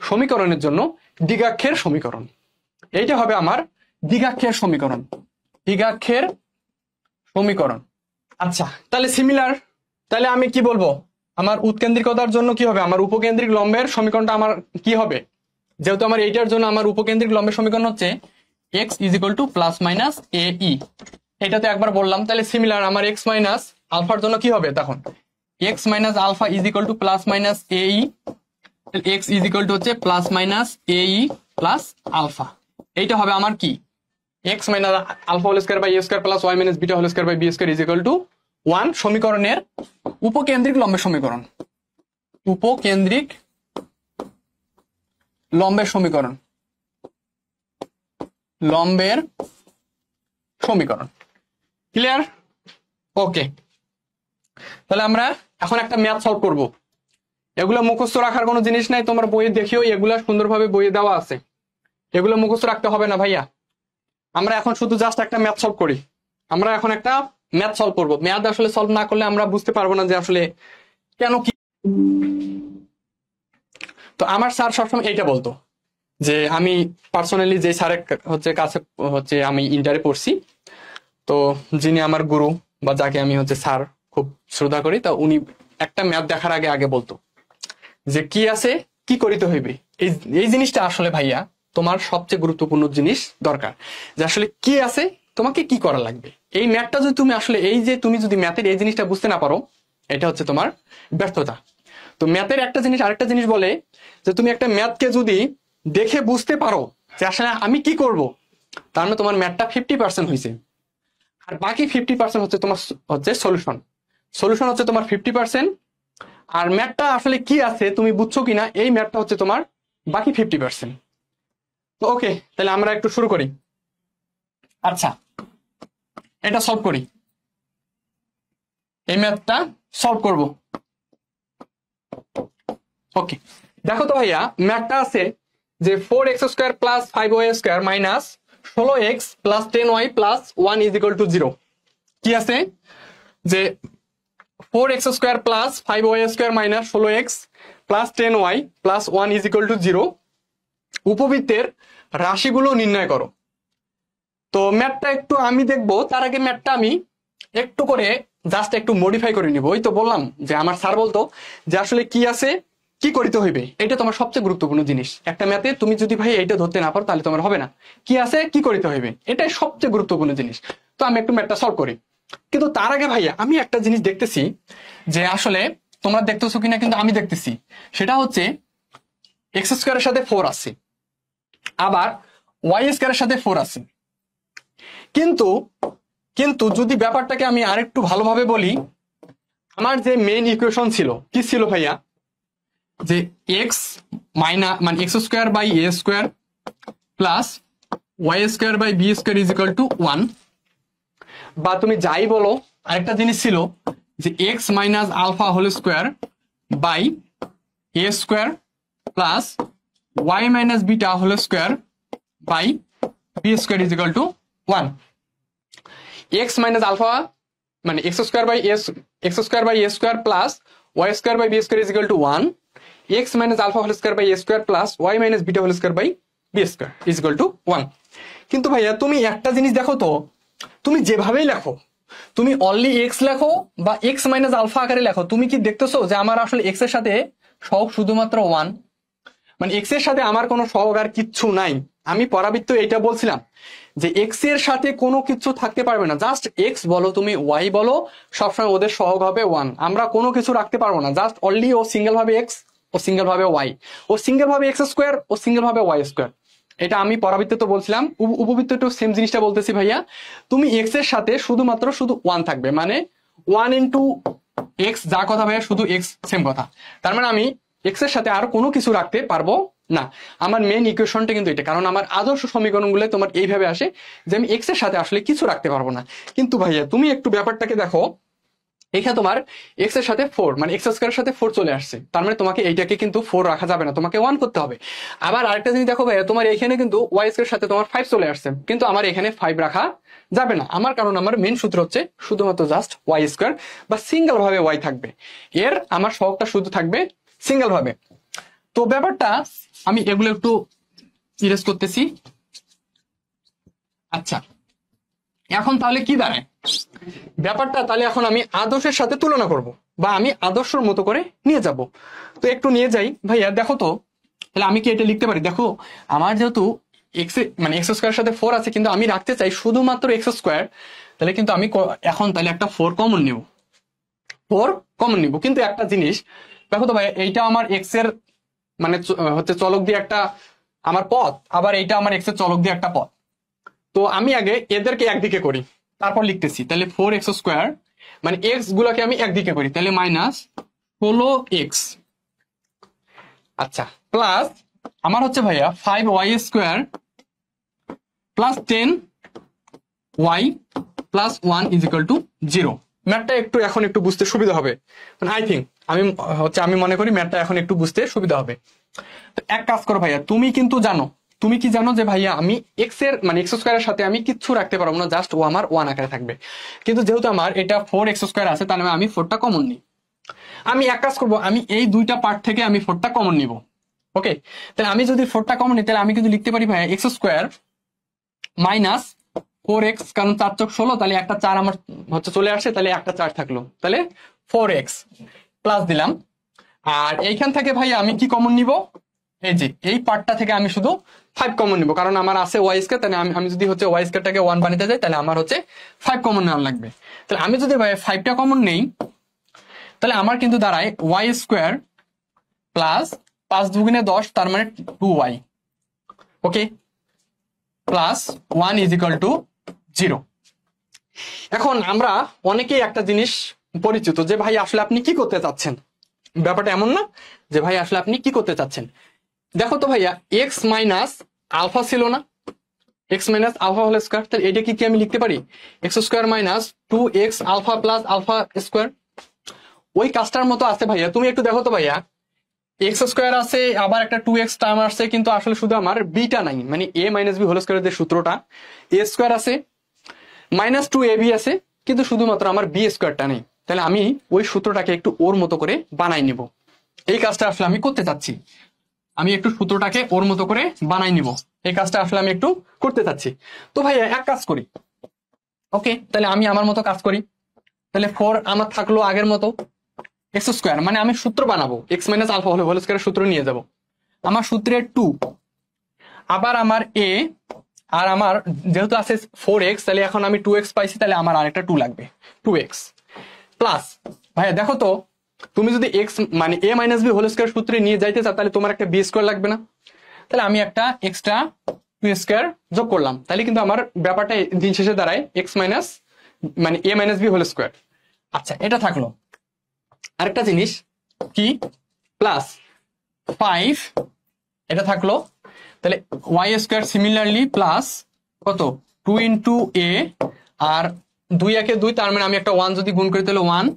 সমীকরণের জন্য দ্বিঘাক্ষের সমীকরণ। এইটা হবে আমার দ্বিঘাক্ষের সমীকরণ, দ্বিঘাক্ষের সমীকরণ। আচ্ছা তাহলে সিমিলার, তাহলে আমি কি বলবো, আমার উৎকেন্দ্রিকতার জন্য কি হবে, আমার উপকেন্দ্রিক লম্বের সমীকরণটা আমার কি হবে, যেহেতু আমার এইটার জন্য আমার উপকেন্দ্রিক লম্বের সমীকরণ হচ্ছে x is equal to plus minus a e, এটা তো একবার বললাম। তাহলে সিমিলার আমার x মাইনাস আলফার জন্য কি হবে, তখন x minus alpha is equal to plus minus a e, x is equal to হচ্ছে plus minus a e plus alpha. এইটা হবে আমার কি x minus alpha whole square by a square plus y minus beta whole square by b square is equal to 1 সমীকরণের উপকেন্দ্রিক লম্বের সমীকরণ। উপকেন্দ্রিক লম্বের সমীকরণ, লম্বের সমীকরণ। ক্লিয়ার? ওকে, তাহলে আমরা এখন একটা ম্যাথ সলভ করব। এগুলো মুখস্থ রাখার কোনো জিনিস নাই, তোমার বইয়ে দেখিও এগুলা সুন্দরভাবে বইয়ে দেওয়া আছে, এগুলো মুখস্থ রাখতে হবে না ভাইয়া। আমরা এখন শুধু জাস্ট একটা ম্যাথ সলভ করি। আমরা এখন একটা ম্যাথ সলভ করব। ম্যাথ আসলে সলভ না করলে আমরা বুঝতে পারবো না যে আসলে কেন কি। তো আমার স্যার সবসময় এইটা বলতো যে আমি পার্সোনালি যে স্যারের কাছে আমি ইন্টারে পড়ছি, তো যিনি আমার গুরু বা যাকে আমি স্যার খুব শ্রদ্ধা করি, তা উনি একটা ম্যাথ দেখার আগে বলতো যে কি আছে কি করিতে হইবে। এই জিনিসটা আসলে ভাইয়া তোমার সবচেয়ে গুরুত্বপূর্ণ জিনিস দরকার, যে আসলে কি আছে তোমাকে কি করা লাগবে। এই ম্যাথটা যদি তুমি আসলে তুমি যদি ম্যাথের এই জিনিসটা বুঝতে না পারো, এটা তোমার ব্যর্থতা। তো ম্যাথের একটা জিনিস আরেকটা জিনিস বলে যে তুমি একটা ম্যাথকে যদি দেখে বুঝতে পারো যে আসলে আমি কি করব, তার মানে তোমার ম্যাথটা 50% হয়েছে, আর বাকি 50% তোমার সলিউশন। সলিউশন তোমার 50%, আর ম্যাথটা আসলে কি আছে তুমি বুঝছো কিনা, এই ম্যাথটা তোমার বাকি 50%। তো ওকে, তাহলে আমরা একটু শুরু করি। আচ্ছা, এটা সলভ করি, এই ম্যাথটা সলভ করব। ওকে, দেখো তো ভাইয়া, ম্যাথটা আছে যে 4x square plus 5y square minus 16x plus 10y plus 1 is equal to 0। কি আছে যে 4x square plus 5y square minus 16x plus 10y plus 1 is equal to 0। উপবৃত্তের রাশিগুলো নির্ণয় করো। তো ম্যাথটা একটু আমি দেখবো, তার আগে ম্যাথটা আমি একটু করে জাস্ট একটু মডিফাই করে নিব। ওই তো বললাম যে আমার স্যার বলতো যে আসলে কি আছে কি করিতে হইবে, এটা তোমার সবচেয়ে গুরুত্বপূর্ণ জিনিস। একটা ম্যাথে তুমি যদি ভাই এইটা ধরতে না পারো তাহলে তোমার হবে না। কি আছে কি করিতে হইবে, এটাই সবচেয়ে গুরুত্বপূর্ণ জিনিস। তো আমি একটু ম্যাথটা সলভ করি, কিন্তু তার আগে ভাইয়া আমি একটা জিনিস দেখতেছি যে আসলে তোমরা দেখতেছো কিনা, কিন্তু আমি দেখতেছি। সেটা হচ্ছে এক্স স্কোয়ারের সাথে 4 আছে, আবার ওয়াই স্কোয়ারের সাথে 4 আছে। কিন্তু কিন্তু যদি ব্যাপারটাকে আমি আরেকটু ভালোভাবে বলি, আমার যে মেইন ইকুয়েশন ছিল কি ছিল ভাইয়া, যে x x square by a square plus y square by b square is equal to 1। বা তুমি যাই বলো, আরেকটা জিনিস ছিল যে x minus alpha whole square by a square plus y minus beta whole square by b square is equal to 1। X minus alpha x square by a square plus y square by b square is equal to 1। X minus alpha whole square by a square plus y minus beta whole square by b square is equal to 1। কিন্তু ভাইয়া তুমি একটা জিনিস দেখো তো, তুমি যেভাবেই লেখো, তুমি অনলি এক্স লেখো বা এক্স মাইনাস আলফা আকারে লেখো, তুমি কি দেখতেছো যে আমার আসলে এক্স এর সাথে সহগ শুধুমাত্র 1, এক্স এর সাথে আমার কোনো সহগ আর কিচ্ছু নাই। আমি পরাবৃত্ত এইটা বলছিলাম যে এক্স এর সাথে কোনো কিছু থাকতে পারবে না, জাস্ট এক্স বলো তুমি ওয়াই বলো, সবসময় ওদের সহগ হবে 1। আমরা কোনো কিছু রাখতে পারবো না, জাস্ট অনলি ও সিঙ্গেল ভাবে এক্স, ও সিঙ্গেল ভাবে ওয়াই, ও সিঙ্গেল ভাবে এক্স স্কোয়ার, ও সিঙ্গেল ভাবে ওয়াই স্কোয়ার। এটা আমি পরাবৃত্ত তো বলছিলাম। উপবৃত্ত একটু সেম জিনিসটা বলতেছি ভাইয়া, তুমি এক্স এর সাথে শুধু 1 থাকবে, 1 ইন্টু এক্স, যা কথা ভাইয়া শুধু এক্স, সেম কথা। তার মানে আমি এক্স এর সাথে আর কোনো কিছু রাখতে পারবো না। আমার মেইন ইকুয়েশনটা কিন্তু এটা, কারণ আমার আদর্শ সমীকরণগুলো তোমার এইভাবে আসে যে আমি এক্স এর সাথে আসলে কিছু রাখতে পারবো না। কিন্তু ভাইয়া তুমি একটু ব্যাপারটাকে দেখো, এখানে তোমার এক্স এর সাথে 4 এক্স স্কোয়ারের সাথে 4 চলে আসছে, তার মানে তোমাকে এইটাকে কিন্তু 4 রাখা যাবে না, তোমাকে 1 করতে হবে। আবার আরেকটা জিনিস দেখো ভাইয়া, তোমার এখানে কিন্তু ওয়াই স্কোয়ারের সাথে তোমার 5 চলে আসছে, কিন্তু আমার এখানে 5 রাখা যাবে না। আমার কারণ আমার মেইন সূত্র হচ্ছে শুধুমাত্র জাস্ট ওয়াই স্কোয়ার বা সিঙ্গেল ভাবে ওয়াই থাকবে, এর আমার সহগটা শুধু থাকবে সিঙ্গেল ভাবে। তো ব্যাপারটা আমি এগুলো একটু ইরেজ করতেছি। আচ্ছা, এখন তাহলে কি দাঁড়ায় ব্যাপারটা, তাহলে এখন আমি আদর্শের সাথে তুলনা করব বা আমি আদর্শের মতো করে নিয়ে যাব। তো একটু নিয়ে যাই ভাইয়া, দেখো তো তাহলে আমি কি এটা লিখতে পারি। দেখো আমার যেহেতু এক্স এক্স স্কোয়ারের সাথে 4 আছে, কিন্তু আমি রাখতে চাই শুধুমাত্র এক্স স্কোয়ার, তাহলে কিন্তু আমি এখন তাহলে একটা 4 কমন নিব, 4 কমন নিব। কিন্তু একটা জিনিস দেখো তো ভাইয়া, এইটা আমার এক্স এর চলক দিয়ে একটা আমার পথ, আবার এইটা আমার এক্স এর চলক দিয়ে একটা পথ। তো আমি আগে এদেরকে একদিকে করি, তারপর লিখতেছি। তাহলে 4x², মানে এক্স গুলাকে আমি একদিকে করি, তাহলে -16x। আচ্ছা, প্লাস আমার হচ্ছে ভাইয়া 5y² প্লাস 10y প্লাস 1 = 0। ম্যাথটা এখন একটু বুঝতে সুবিধা হবে, মানে আই থিঙ্ক আমি মনে করি ম্যাথটা এখন একটু বুঝতে সুবিধা হবে। তো এক কাজ করো ভাইয়া, তুমি কি জানো যে ভাইয়া আমি এক্স এর মানে x² এর সাথে আমি কিচ্ছু রাখতে পারবো না, জাস্ট ও আমার 1 আকারে থাকবে। কিন্তু যেহেতু আমার এটা 4x² আছে, তাহলে আমি 4টা কমন নিই। আমি এক কাজ করবো, আমি এই দুইটা পার্ট থেকে আমি 4টা কমন নিব। ওকে, তাহলে আমি যদি 4টা কমন নিই, তাহলে আমি কিন্তু লিখতে পারি ভাইয়া x² -4x, কারণ 4 × 16, তাহলে একটা 4 আমার হচ্ছে চলে আসে, তাহলে একটা 4 থাকলো, তাহলে 4x প্লাস দিলাম। আর এইখান থেকে ভাই আমি কি কমন নিব, এই যে এই পার্টটা থেকে আমি শুধু 5 কমন নিব, কারণ আমার আছে y², তাহলে আমি যদি হচ্ছে y²টাকে 1 বানাতে যাই, তাহলে আমার হচ্ছে 5 কমন নেওয়ার লাগবে। তাহলে আমি যদি ভাই 5টা কমন নেই, তাহলে আমার কিন্তু দাঁড়ায় y² প্লাস 5 × 2 = 10, তার মানে 2y, ওকে, প্লাস 1 = 0। এখন আমরা অনেকেই একটা জিনিস পরিচিত যে ভাই আসলে আপনি কি করতে চাচ্ছেন, ব্যাপারটা এমন না যে ভাই আসলে আপনি কি করতে চাচ্ছেন। দেখো তো ভাইয়া, x - আলফা ছিল না, x - আলফা হোল স্কয়ার, তাহলে এটা কি আমি লিখতে পারি x² - 2x alpha plus alpha square. ওই কাজটার মতো আছে ভাইয়া, তুমি একটু দেখো তো ভাইয়া, x² আছে, আবার একটা 2x টার্ম আসছে, কিন্তু আসলে শুধু আমার বিটা নাই, মানে a - b হোল স্কয়ারের যে সূত্রটা, a² আছে, -2ab আছে, কিন্তু শুধুমাত্র আমার b²টা নেই। তাহলে আমি ওই সূত্রটাকে একটু ওর মতো করে বানাই নিব। এই কাজটা আসলে আমি করতে চাচ্ছি, আমি একটু সূত্রটাকে ওর মতো করে বানাই নিব, এই কাজটা আসলে আমি একটু করতে চাচ্ছি। তো ভাইয়া এক কাজ করি, ওকে, তাহলে আমি আমার মতো কাজ করি। তাহলে 4 আমার থাকলো আগের মতো, x², মানে আমি সূত্র বানাবো, x - আলফা হোল স্কয়ারের সূত্র নিয়ে যাব। আমার সূত্রে 2, আবার আমার a, আর আমার যেহেতু আছে 4x, তাহলে এখন আমি 2x পাইছি, তাহলে আমার আরেকটা 2 লাগবে, 2x প্লাস। ভাইয়া দেখো তো, তুমি যদি x মানে a - b হোল স্কয়ার সূত্রে নিয়ে যাইতে চাও, তাহলে তোমার একটা b² লাগবে না, তাহলে আমি একটা এক্সট্রা 2² যোগ করলাম, তাহলে কিন্তু আমার ব্যাপারটা দিন শেষে দাঁড়ায় x মানে a - b হোল স্কয়ার। আচ্ছা, এটা থাকলো। আরেকটা জিনিস কি, প্লাস 5 এটা থাকলো, তাহলে y² সিমিলারলি প্লাস কত 2 × a, আর 2 × 2, তার মানে আমি একটা 1 যদি গুণ করি, তাহলে 1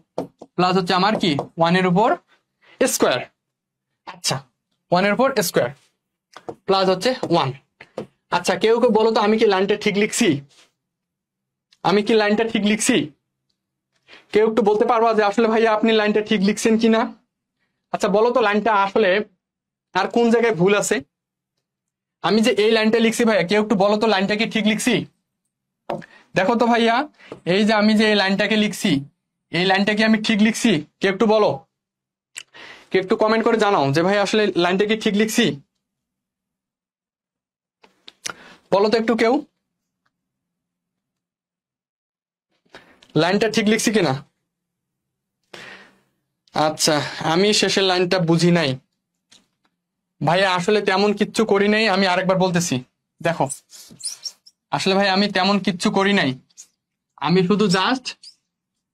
প্লাস হচ্ছে আমার কি 1 এর উপর স্কয়ার। আচ্ছা, 1 এর উপর স্কয়ার প্লাস হচ্ছে 1। আচ্ছা, কেউ কেউ বলো তো, আমি কি লাইনটা ঠিক লিখছি, কেউ একটু বলতে পারবা যে আসলে ভাইয়া আপনি লাইনটা ঠিক লিখছেন কিনা? আচ্ছা বলো তো, লাইনটা আসলে আর কোন জায়গায় ভুল আছে? আমি যে এই লাইনটা লিখছি ভাইয়া, কেউ একটু বলো তো লাইনটা কি ঠিক লিখছি? দেখো তো ভাইয়া, এই যে আমি যে এই লাইনটাকে লিখছি, এই লাইনটা কি আমি ঠিক লিখছি? কেউ একটু বলো, কেউ একটু কমেন্ট করে জানাও যে ভাই আসলে লাইনটা কি ঠিক লিখছি, বলো তো একটু কেউ, লাইনটা ঠিক লিখছি কিনা। আচ্ছা, আমি শেষের লাইনটা বুঝি নাই ভাইয়া, আসলে তেমন কিচ্ছু করি নাই। আমি আরেকবার বলতেছি, দেখো আসলে ভাই আমি তেমন কিচ্ছু করি নাই, আমি শুধু just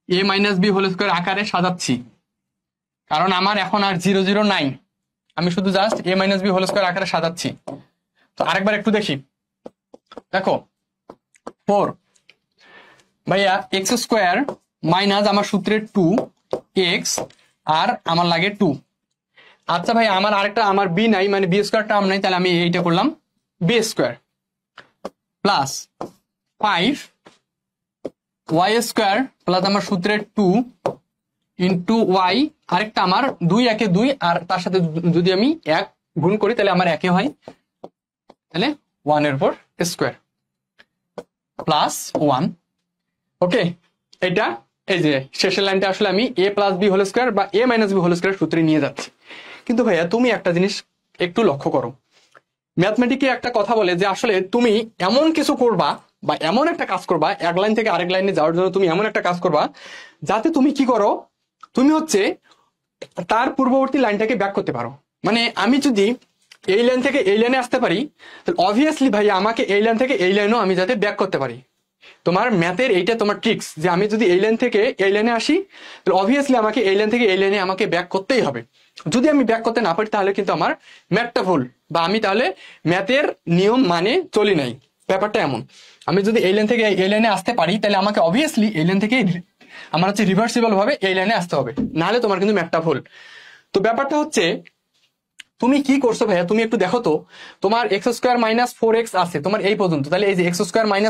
a - b whole square আকারে সাজাচ্ছি, কারণ আমার এখন আর 0 0 নাই, আমি শুধু just a - b whole square আকারে সাজাচ্ছি। তো আরেকবার একটু দেখি, দেখো 4 ভাইয়া x² মাইনাস আমার সূত্রে 2x, আর আমার লাগে 2। আচ্ছা ভাই, আমার আরেকটা আমার b নাই, মানে b² টার্ম নাই, তাহলে আমি এইটা করলাম b² প্লাস 5y² প্লাস আমার সূত্রে 2 ইন্টু y, আরেকটা আমার 2 × 2, আর তার সাথে যদি আমি 1 গুণ করি, তাহলে আমার 1 হয়, তাহলে 1 এর উপর স্কয়ার প্লাস 1। ওকে, এটা এই যে শেষের লাইনটা আসলে আমি a + b হোল স্কয়ার বা a - b হোল স্কয়ার সূত্রে নিয়ে যাচ্ছি। কিন্তু ভাইয়া তুমি একটা জিনিস একটু লক্ষ্য করো, ম্যাথমেটিকে একটা কথা বলে যে আসলে তুমি এমন কিছু করবা বা এমন একটা কাজ করবা, এক লাইন থেকে আরেক লাইনে যাওয়ার জন্য তুমি এমন একটা কাজ করবা যাতে তুমি কি করো, তুমি হচ্ছে তার পূর্ববর্তী লাইনটাকে ব্যাক করতে পারো। মানে আমি যদি এই লাইন থেকে এই লাইনে আসতে পারি, তাহলে অবভিয়াসলি ভাই আমাকে এই লাইন থেকে এই লাইনও আমি যাতে ব্যাক করতে পারি। তোমার ম্যাথের এইটা তোমার ট্রিক্স, যে আমি যদি এই লাইন থেকে এই লাইনে আসি তাহলে অবভিয়াসলি আমাকে এই লাইন থেকে এই লাইনে আমাকে ব্যাক করতেই হবে। যদি আমি ব্যাক করতে না পারি তাহলে কিন্তু আমার ম্যাথটা ভুল, বা আমি তাহলে ম্যাথের নিয়ম মানে চলি নাই। ব্যাপারটা এমন, আমি যদি এই লাইন থেকে এই লাইনে আসতে পারি তাহলে আমাকে অবভিয়াসলি এই লাইন থেকে আমার হচ্ছে রিভার্সিবল ভাবে এই লাইনে আসতে হবে, নাহলে তোমার কিন্তু ম্যাথটা ভুল। তো ব্যাপারটা হচ্ছে তুমি কি করছো ভাইয়া, তুমি একটু দেখো তো, তোমার x² - 4x আছে তোমার এই পর্যন্ত, তাহলে এই যে x²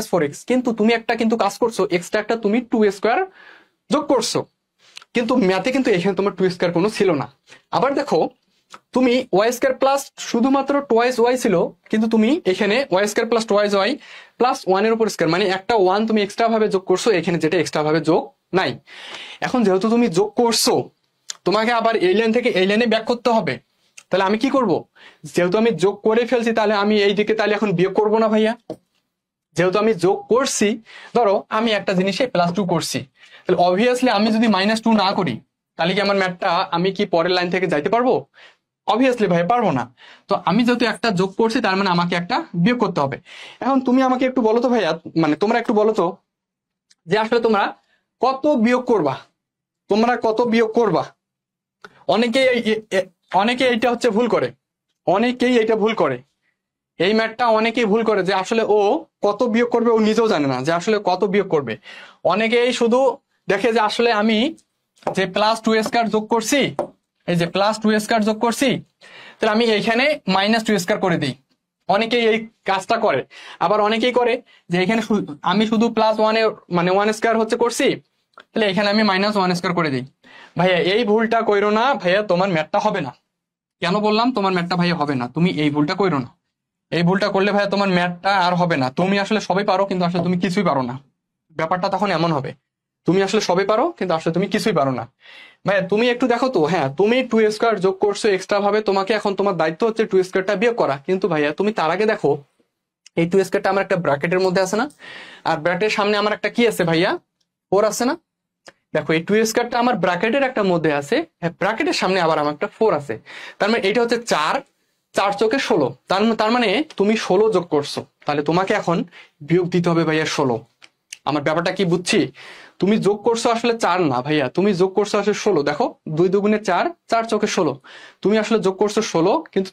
- 4x, কিন্তু তুমি একটা কিন্তু কাজ করছো, এক্সট্রা একটা তুমি 2² যোগ করছো, কিন্তু ম্যাথে কিন্তু এখানে তোমার 2² কোনো ছিল না। আবার দেখো তুমি y² প্লাস শুধুমাত্র টোয়াইস ওয়াই ছিল, কিন্তু তুমি এখানে y² plus twice Y plus 1 এর উপর স্কয়ার, মানে একটা 1 তুমি এক্সট্রা ভাবে যোগ করছো এখানে, যেটা এক্সট্রা ভাবে যোগ নাই। এখন যেহেতু তুমি যোগ করছো, তোমাকে আবার এই লাইন থেকে এই লাইনে ব্যাক করতে হবে। তাহলে আমি কি করব, যেহেতু আমি যোগ করে ফেলছি তাহলে আমি এই দিকে তাহলে এখন বিয়োগ করব না ভাইয়া। যেহেতু আমি যোগ করছি, ধরো আমি একটা জিনিসে +2 করছি, তাহলে অবভিয়াসলি আমি যদি -2 না করি তাহলে কি আমার ম্যাথটা আমি কি পরের লাইন থেকে যাইতে পারবো? অবভিয়াসলি ভাই পারবো না। তো আমি যেহেতু একটা যোগ করছি তার মানে আমাকে একটা বিয়োগ করতে হবে। এখন তুমি আমাকে একটু বলো তো ভাইয়া, মানে তোমরা একটু বলো তো যে আসলে তোমরা কত বিয়োগ করবা, তোমরা কত বিয়োগ করবা? অনেকেই অনেকে এইটা হচ্ছে ভুল করে, অনেকেই এটা ভুল করে, এই ম্যাথটা অনেকেই ভুল করে, যে আসলে ও কত বিয়োগ করবে ও নিজেও জানে না যে আসলে কত বিয়োগ করবে। অনেকেই শুধু দেখে যে আসলে আমি যে +2² যোগ করছি, এই যে +2² যোগ করছি, তাহলে আমি এইখানে -2² করে দিই। অনেকেই এই কাজটা করে। আবার অনেকেই করে যে এখানে আমি শুধু +1 মানে 1² হচ্ছে করছি, তাহলে এখানে আমি -1² করে দিই। ভাইয়া এই ভুলটা কইরো না ভাইয়া, তোমার ম্যাথটা হবে না। কেন বললাম তোমার ম্যাথটা ভাইয়া হবে না? তুমি এই ভুলটা কইরো না। এই ভুলটা করলে ভাইয়া তোমার ম্যাথটা আর হবে না। তুমি আসলে সবই পারো কিন্তু আসলে তুমি কিছুই পারো না। ব্যাপারটা তখন এমন হবে, তুমি আসলে সবই পারো কিন্তু আসলে তুমি কিছুই পারো না। ভাইয়া তুমি একটু দেখো তো, হ্যাঁ তুমি 2² যোগ করছো এক্সট্রা ভাবে, তোমাকে এখন তোমার দায়িত্ব হচ্ছে 2²টা বিয়োগ করা। কিন্তু ভাইয়া তুমি তার আগে দেখো এই 2²টা আমার একটা ব্র্যাকেটের মধ্যে আছে না, আর ব্র্যাকেটের সামনে আমার একটা কি আছে ভাইয়া, 4 আছে না। দেখো এই 2² আমার ব্র্যাকেটের একটা মধ্যে আছে, হ্যাঁ ব্র্যাকেটের সামনে আবার আমার একটা 4 আছে, তার মানে এটা হচ্ছে 4, 4 চোখে 16, তার মানে তুমি 16 যোগ করছো, তাহলে তোমাকে এখন বিয়োগ দিতে হবে ভাইয়া 16। আমার ব্যাপারটা কি বুঝছি? তুমি যোগ করছো আসলে 4 না ভাইয়া, তুমি যোগ করছো আসলে 16। দেখো 2 দুগুণে 4, 4 চোখে 16, তুমি আসলে যোগ করছো 16, কিন্তু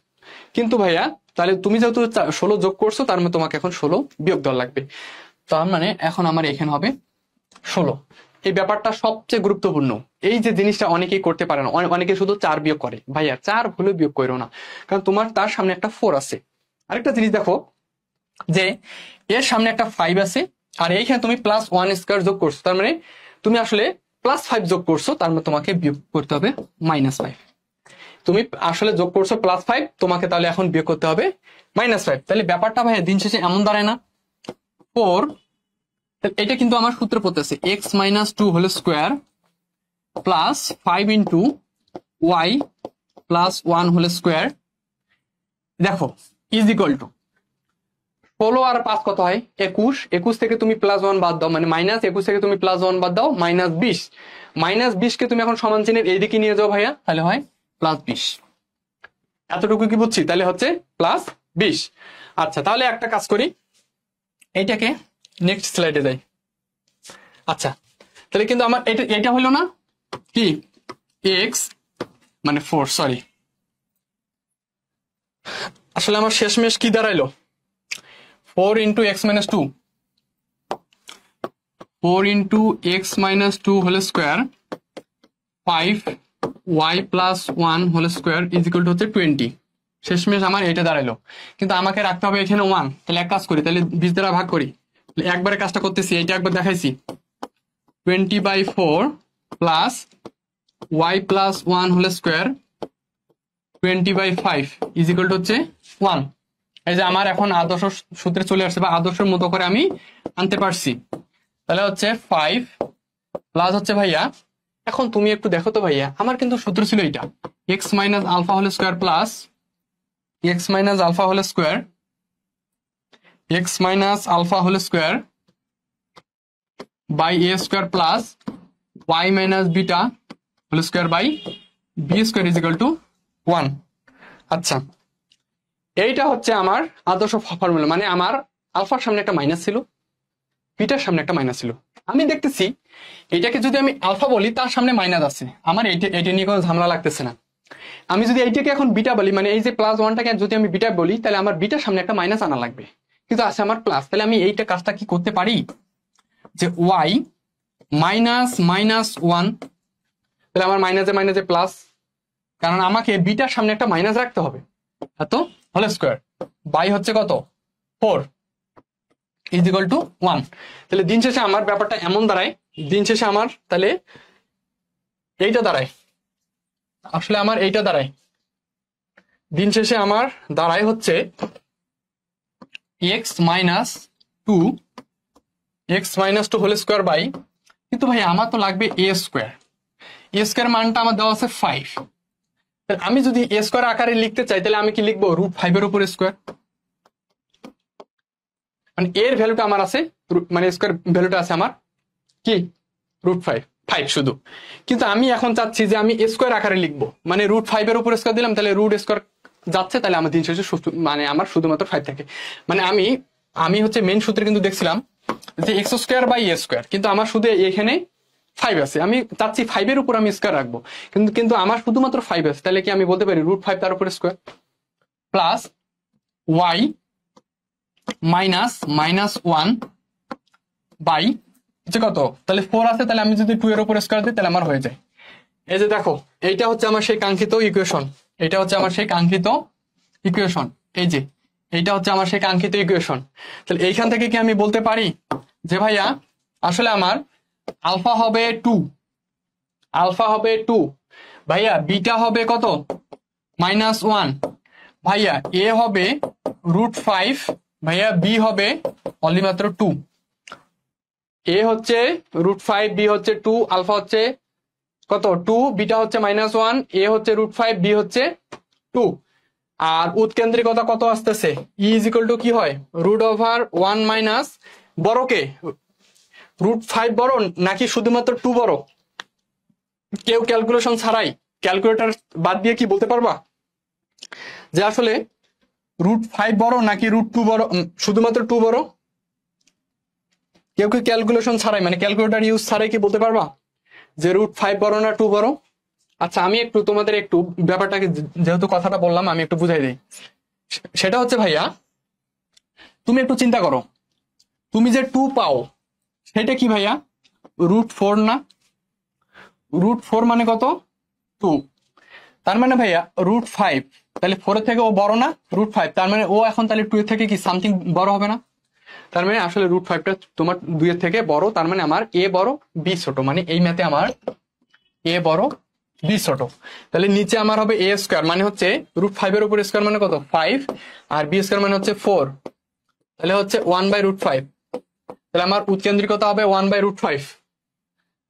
কিন্তু ভাইয়া তাহলে তুমি যেহেতু 16 যোগ করছো তার মানে তোমাকে এখন 16 বিয়োগ দেওয়া লাগবে। তার মানে এখন আমার এখানে হবে 16। এই ব্যাপারটা সবচেয়ে গুরুত্বপূর্ণ। এই যে জিনিসটা অনেকেই করতে পারে না, অনেকে শুধু 4 বিয়োগ করে। ভাইয়া 4 ভুলে বিয়োগ করো না, কারণ তোমার তার সামনে একটা 4 আছে। আরেকটা জিনিস দেখো যে এর সামনে একটা 5 আছে, আর এইখানে তুমি +1² যোগ করছো, তার মানে তুমি আসলে +5 যোগ করছো, তার মানে তোমাকে বিয়োগ করতে হবে -5। তুমি আসলে যোগ করছো +5, তোমাকে তাহলে এখন বিয়োগ করতে হবে -5। তাহলে ব্যাপারটা ভাইয়া দিন শেষে এমন দাঁড়ায় না 4, এটা কিন্তু আমার সূত্র পড়তেছে x - 2 whole square plus 5 × y + 1 whole square, দেখো ইজ ইকুয়াল টু 16 আর 5 কত হয় 21, 21 থেকে তুমি +1 বাদ দাও, মানে -21 থেকে তুমি +1 বাদ দাও, -20, -20 কে তুমি এখন সমান চিহ্নের এইদিকে নিয়ে যাও ভাইয়া, তাহলে হয় +20। এতটুকু কি বুঝছি? তাহলে হচ্ছে +20। আচ্ছা তাহলে একটা কাজ করি, এইটাকে নেক্সট স্লাইডে যাই। আচ্ছা তাহলে কিন্তু আমার এটা হলো না কি x মানে 4, সরি আসলে আমার শেষমেশ কি দাঁড়াইলো 4 × x - 2, 4 × x - 2 whole square 5 y + 1 whole square is equal to হচ্ছে 20। শেষমেশ আমার এটা দাঁড়াইলো, কিন্তু আমাকে রাখতে হবে এখানে 1। তাহলে এক কাজ করি, তাহলে 20 দ্বারা ভাগ করি, একবারে কাজটা করতেছি, এইটা একবার দেখাইছি, 20/4 plus y + 1 whole square 20/5 is equal to হচ্ছে 1। এই যে আমার এখন আদর্শ সূত্রে চলে আসছে, বা আদর্শের মতো করে আমি আনতে পারছি। তাহলে হচ্ছে 5 প্লাস হচ্ছে ভাইয়া, এখন তুমি একটু দেখো তো ভাইয়া, আমার কিন্তু সূত্র ছিল এটা x - α whole square plus x - α whole square, x - α whole square by a square plus y - β whole square by b square is equal to 1। আচ্ছা এইটা হচ্ছে আমার আদর্শ ফর্মুলা, মানে আমার আলফার সামনে একটা মাইনাস ছিল, বিটার সামনে একটা মাইনাস ছিল। আমি দেখতেছি এটাকে যদি আমি আলফা বলি তার সামনে মাইনাস আছে, আমার এটা নিয়ে কোনো ঝামেলা লাগতেছে না। আমি যদি এইটাকে এখন বিটা বলি, মানে এই যে প্লাস ওয়ানটাকে যদি আমি বিটা বলি, তাহলে আমার বিটার সামনে একটা মাইনাস আনা লাগবে, কিন্তু আছে আমার প্লাস। তাহলে আমি এইটা কাজটা কি করতে পারি, যে ওয়াই মাইনাস মাইনাস ওয়ান, তাহলে আমার মাইনাসে মাইনাসে প্লাস, কারণ আমাকে বিটার সামনে একটা মাইনাস রাখতে হবে, এত হোল স্কোয়ার বাই হচ্ছে কত 4 ইজ ইকুয়াল টু 1। তাহলে দিন শেষে আমার ব্যাপারটা এমন দাঁড়ায়, দিন শেষে আমার তাহলে এইটা দাঁড়ায়, আসলে আমার এইটা দাঁড়ায়, দিন শেষে আমার দাঁড়ায় হচ্ছে x minus two whole square by, কিন্তু ভাই আমার তো লাগবে এ স্কোয়ার, এ স্কোয়ার মানটা আমার দেওয়া আছে 5। আমি যদি এ স্কোয়ার আকারে লিখতে চাই তাহলে আমি কি লিখবো, √5 এর উপর স্কোয়ার, মানে এর ভ্যালুটা আমার আছে, মানে স্কোয়ার ভ্যালুটা আছে আমার কি √5 শুধু। কিন্তু আমি এখন চাচ্ছি যে আমি স্কোয়ার আকারে লিখবো, মানে √5 এর উপর স্কোয়ার দিলাম, তাহলে রুট স্কোয়ার যাচ্ছে, তাহলে আমার দিন শেষে মানে আমার শুধুমাত্র 5 থাকে। মানে আমি হচ্ছে মেন সূত্রে কিন্তু দেখছিলাম যে x square by a square, কিন্তু আমার শুধু এখানে 5 আছে, আমি চাচ্ছি 5 এর উপর আমি স্কোয়ার রাখবো, কিন্তু আমার শুধুমাত্র 5 আছে। তাহলে কি আমি বলতে পারি √5 তার উপর square plus y minus minus 1 by কত, তাহলে 4 আছে, তাহলে আমি যদি 2 এর উপর স্কোয়ার দিই তাহলে আমার হয়ে যায়। এই যে দেখো, এইটা হচ্ছে আমার সেই কাঙ্ক্ষিত ইকুয়েশন, এটা হচ্ছে আমার সেই কাঙ্ক্ষিত ইকুয়েশন, এই যে এইটা হচ্ছে আমার সেই কাঙ্ক্ষিত ইকুয়েশন। তাহলে এইখান থেকে কি আমি বলতে পারি যে ভাইয়া আসলে আমার আলফা হবে 2, ভাইয়া বিটা হবে কত -1, ভাইয়া এ হবে √5, ভাইয়া বি হবে অনলি মাত্র 2, এ হচ্ছে √5, বি হচ্ছে 2, আলফা হচ্ছে কত 2, বিটা হচ্ছে -1, এ হচ্ছে √5, বি হচ্ছে 2, আর উৎকেন্দ্রিকতা কত আসতেছে, ই ইজ ইকুয়াল টু কি হয় √1 মাইনাস বড় কে, √5 বড় নাকি শুধুমাত্র 2 বড়? কেউ ক্যালকুলেশন ছাড়াই, ক্যালকুলেটর বাদ দিয়ে কি বলতে পারবা যে আসলে √5 বড় নাকি √2 বড়, শুধুমাত্র 2 বড়? কেউ কি ক্যালকুলেশন ছাড়াই, মানে ক্যালকুলেটর ইউজ ছাড়াই কি বলতে পারবা যে √5 বড় না 2 বড়? আচ্ছা, আমি একটু তোমাদের একটু ব্যাপারটাকে, যেহেতু কথাটা বললাম আমি একটু বুঝাই দিই। সেটা হচ্ছে ভাইয়া, তুমি একটু চিন্তা করো, তুমি যে 2 পাও সেটা কি ভাইয়া √4 না? √4 মানে কত 2, তার মানে ভাইয়া √5, তাহলে 4 এর থেকে ও বড় না √5, তার মানে ও এখন তাহলে 2 এর থেকে কি সামথিং বড় হবে না? তার মানে আসলে √5টা তোমার 2 এর থেকে বড়, তার মানে আমার এ বড় বি ছোট, মানে এই ম্যাথে আমার এ বড় বি ছোট। তাহলে নিচে আমার হবে এ স্কোয়ার, মানে হচ্ছে √5 এর উপর স্কোয়ার মানে কত 5, আর বি স্কোয়ার মানে হচ্ছে 4, তাহলে হচ্ছে 1/√5, তাহলে আমার উৎকেন্দ্রিকতা হবে 1/√5,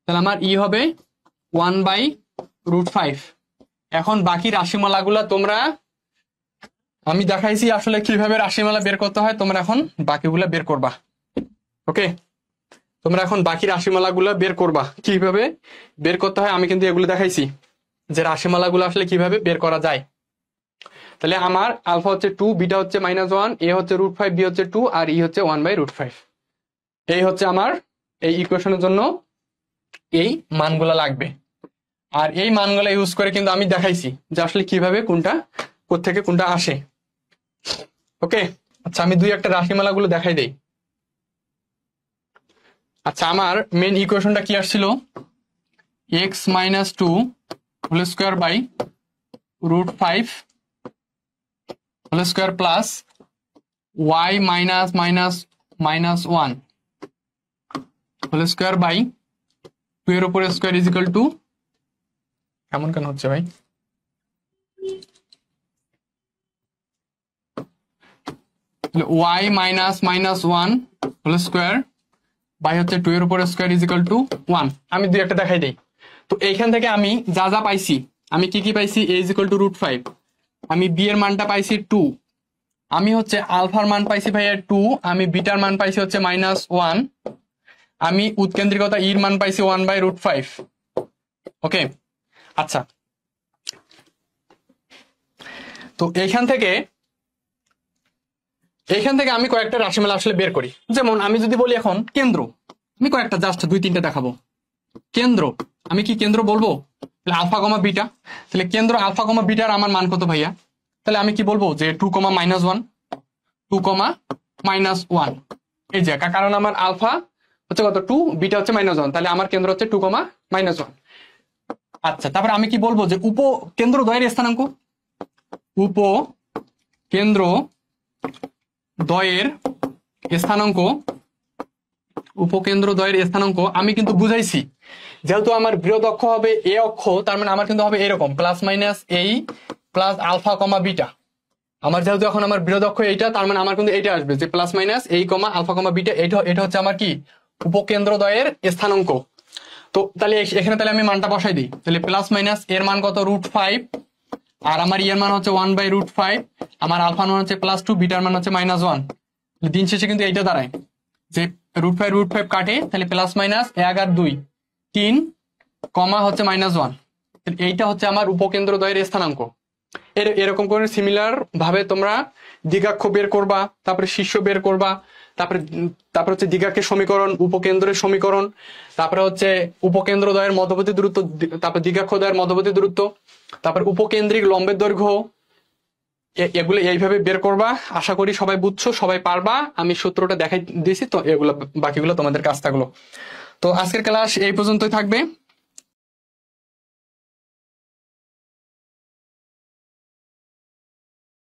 তাহলে আমার ই হবে 1/√5। এখন বাকি রাশিমালাগুলা তোমরা, আমি দেখাইছি আসলে কিভাবে রাশিমালা বের করতে হয়, তোমরা এখন বাকিগুলা বের করবা। ওকে, তোমরা এখন বাকি রাশিমালাগুলো বের করবা, কিভাবে বের করতে হয় আমি কিন্তু এগুলো দেখাইছি যে রাশিমালাগুলো আসলে কিভাবে বের করা যায়। তাহলে আমার আলফা হচ্ছে 2, বিটা হচ্ছে -1, এ হচ্ছে √5, বি হচ্ছে 2, আর ই হচ্ছে 1/√5। এই হচ্ছে আমার এই ইকুয়েশনের জন্য এই মানগুলা লাগবে, আর এই মানগুলা ইউজ করে কিন্তু আমি দেখাইছি যে আসলে কিভাবে কোনটা কোত্থেকে কোনটা আসে। ওকে, আচ্ছা আমি দুই একটা রাশিমালাগুলো দেখাই দেই। আচ্ছা, আমার মেন ইকুয়েশনটা কি আসছিল, x-2 whole square by √5 whole square plus y -1 whole square by 2 এর উপর স্কোয়ার ইজ ইকুয়াল টু, কেমন কেন হচ্ছে ভাই, y -1 হোল স্কোয়ার বাই হচ্ছে 2 এর উপর স্কোয়ার ইজ ইকুয়াল টু 1। আমি দুই একটা দেখাই দেই। তো এইখান থেকে আমি যা যা পাইছি, আমি কি কি পাইছি, a ইজ ইকুয়াল টু √5, আমি বি এর মানটা পাইছি 2, আমি হচ্ছে আলফার মান পাইছি ভাইয়া 2, আমি বিটার মান পাইছি হচ্ছে -1, আমি উৎকেন্দ্রিকতা ইর মান পাইছি 1/√5। ওকে, আচ্ছা, তো এইখান থেকে এইখান থেকে আমি কয়েকটা রাশিমালা আসলে বের করি। যেমন আমি যদি বলি এখন কেন্দ্র, আমি কয়েকটা জাস্ট 2-3টা দেখাবো। কেন্দ্র, আমি কি কেন্দ্র বলবো? তাহলে আলফা কমা বিটা। তাহলে কেন্দ্র আলফা কমা বিটার আমার মান কত ভাইয়া? তাহলে আমি কি বলবো যে 2,-1, 2,-1। এই যে কারণ আমার আলফা হচ্ছে কত 2, বিটা হচ্ছে -1, তাহলে আমার কেন্দ্র হচ্ছে 2,-1। আচ্ছা, তারপরে আমি কি বলবো যে উপকেন্দ্র দ্বয়ের স্থানাঙ্ক, উপকেন্দ্র দ্বয়ের স্থানাঙ্ক, উপকেন্দ্র দ্বয়ের স্থানাঙ্ক আমি কিন্তু বুঝাইছি। যেহেতু আমার বৃহৎ অক্ষ হবে এ অক্ষ, তার মানে আমার কিন্তু হবে এরকম +-এই প্লাস আলফা কমা বিটা। আমার যেহেতু এখন আমার বৃহৎ অক্ষ এইটা, তার মানে আমার কিন্তু এইটা আসবে যে +-এই কমা আলফা কমা বিটা। এটা হচ্ছে আমার কি উপকেন্দ্র দ্বয়ের স্থানাঙ্ক। তো তাহলে এখানে তাহলে আমি মানটা বসাই দিই। তাহলে +- এর মান কত √5, আর আমার এর মান হচ্ছে 1/√5, আমার আলফা মান হচ্ছে +2, বিটার মান হচ্ছে -1। দিন শেষে কিন্তু এইটা দাঁড়ায় যে √5 কাটে, তাহলে +-1 আর 2 3 কমা হচ্ছে -1। এইটা হচ্ছে আমার উপকেন্দ্র দ্বয়ের স্থানাঙ্ক। এরকম করে সিমিলার ভাবে তোমরা দ্বিঘাক্ষ বের করবা, তারপরে শীর্ষ বের করবা, তারপরে হচ্ছে দ্বিঘাক্ষের সমীকরণ, উপকেন্দ্রের সমীকরণ, তারপরে হচ্ছে উপকেন্দ্র দ্বয়ের মধ্যবর্তী দূরত্ব, তারপর দ্বিঘাক্ষ দ্বয়ের মধ্যবর্তী দূরত্ব, তারপর উপকেন্দ্রিক লম্বের দৈর্ঘ্য, এগুলো এইভাবে বের করবা। আশা করি সবাই বুঝছো, সবাই পারবা। আমি সূত্রটা দেখাই দিয়েছি, তো এগুলো বাকিগুলো তোমাদের কাজ থাকলো। তো আজকের ক্লাস এই পর্যন্তই থাকবে।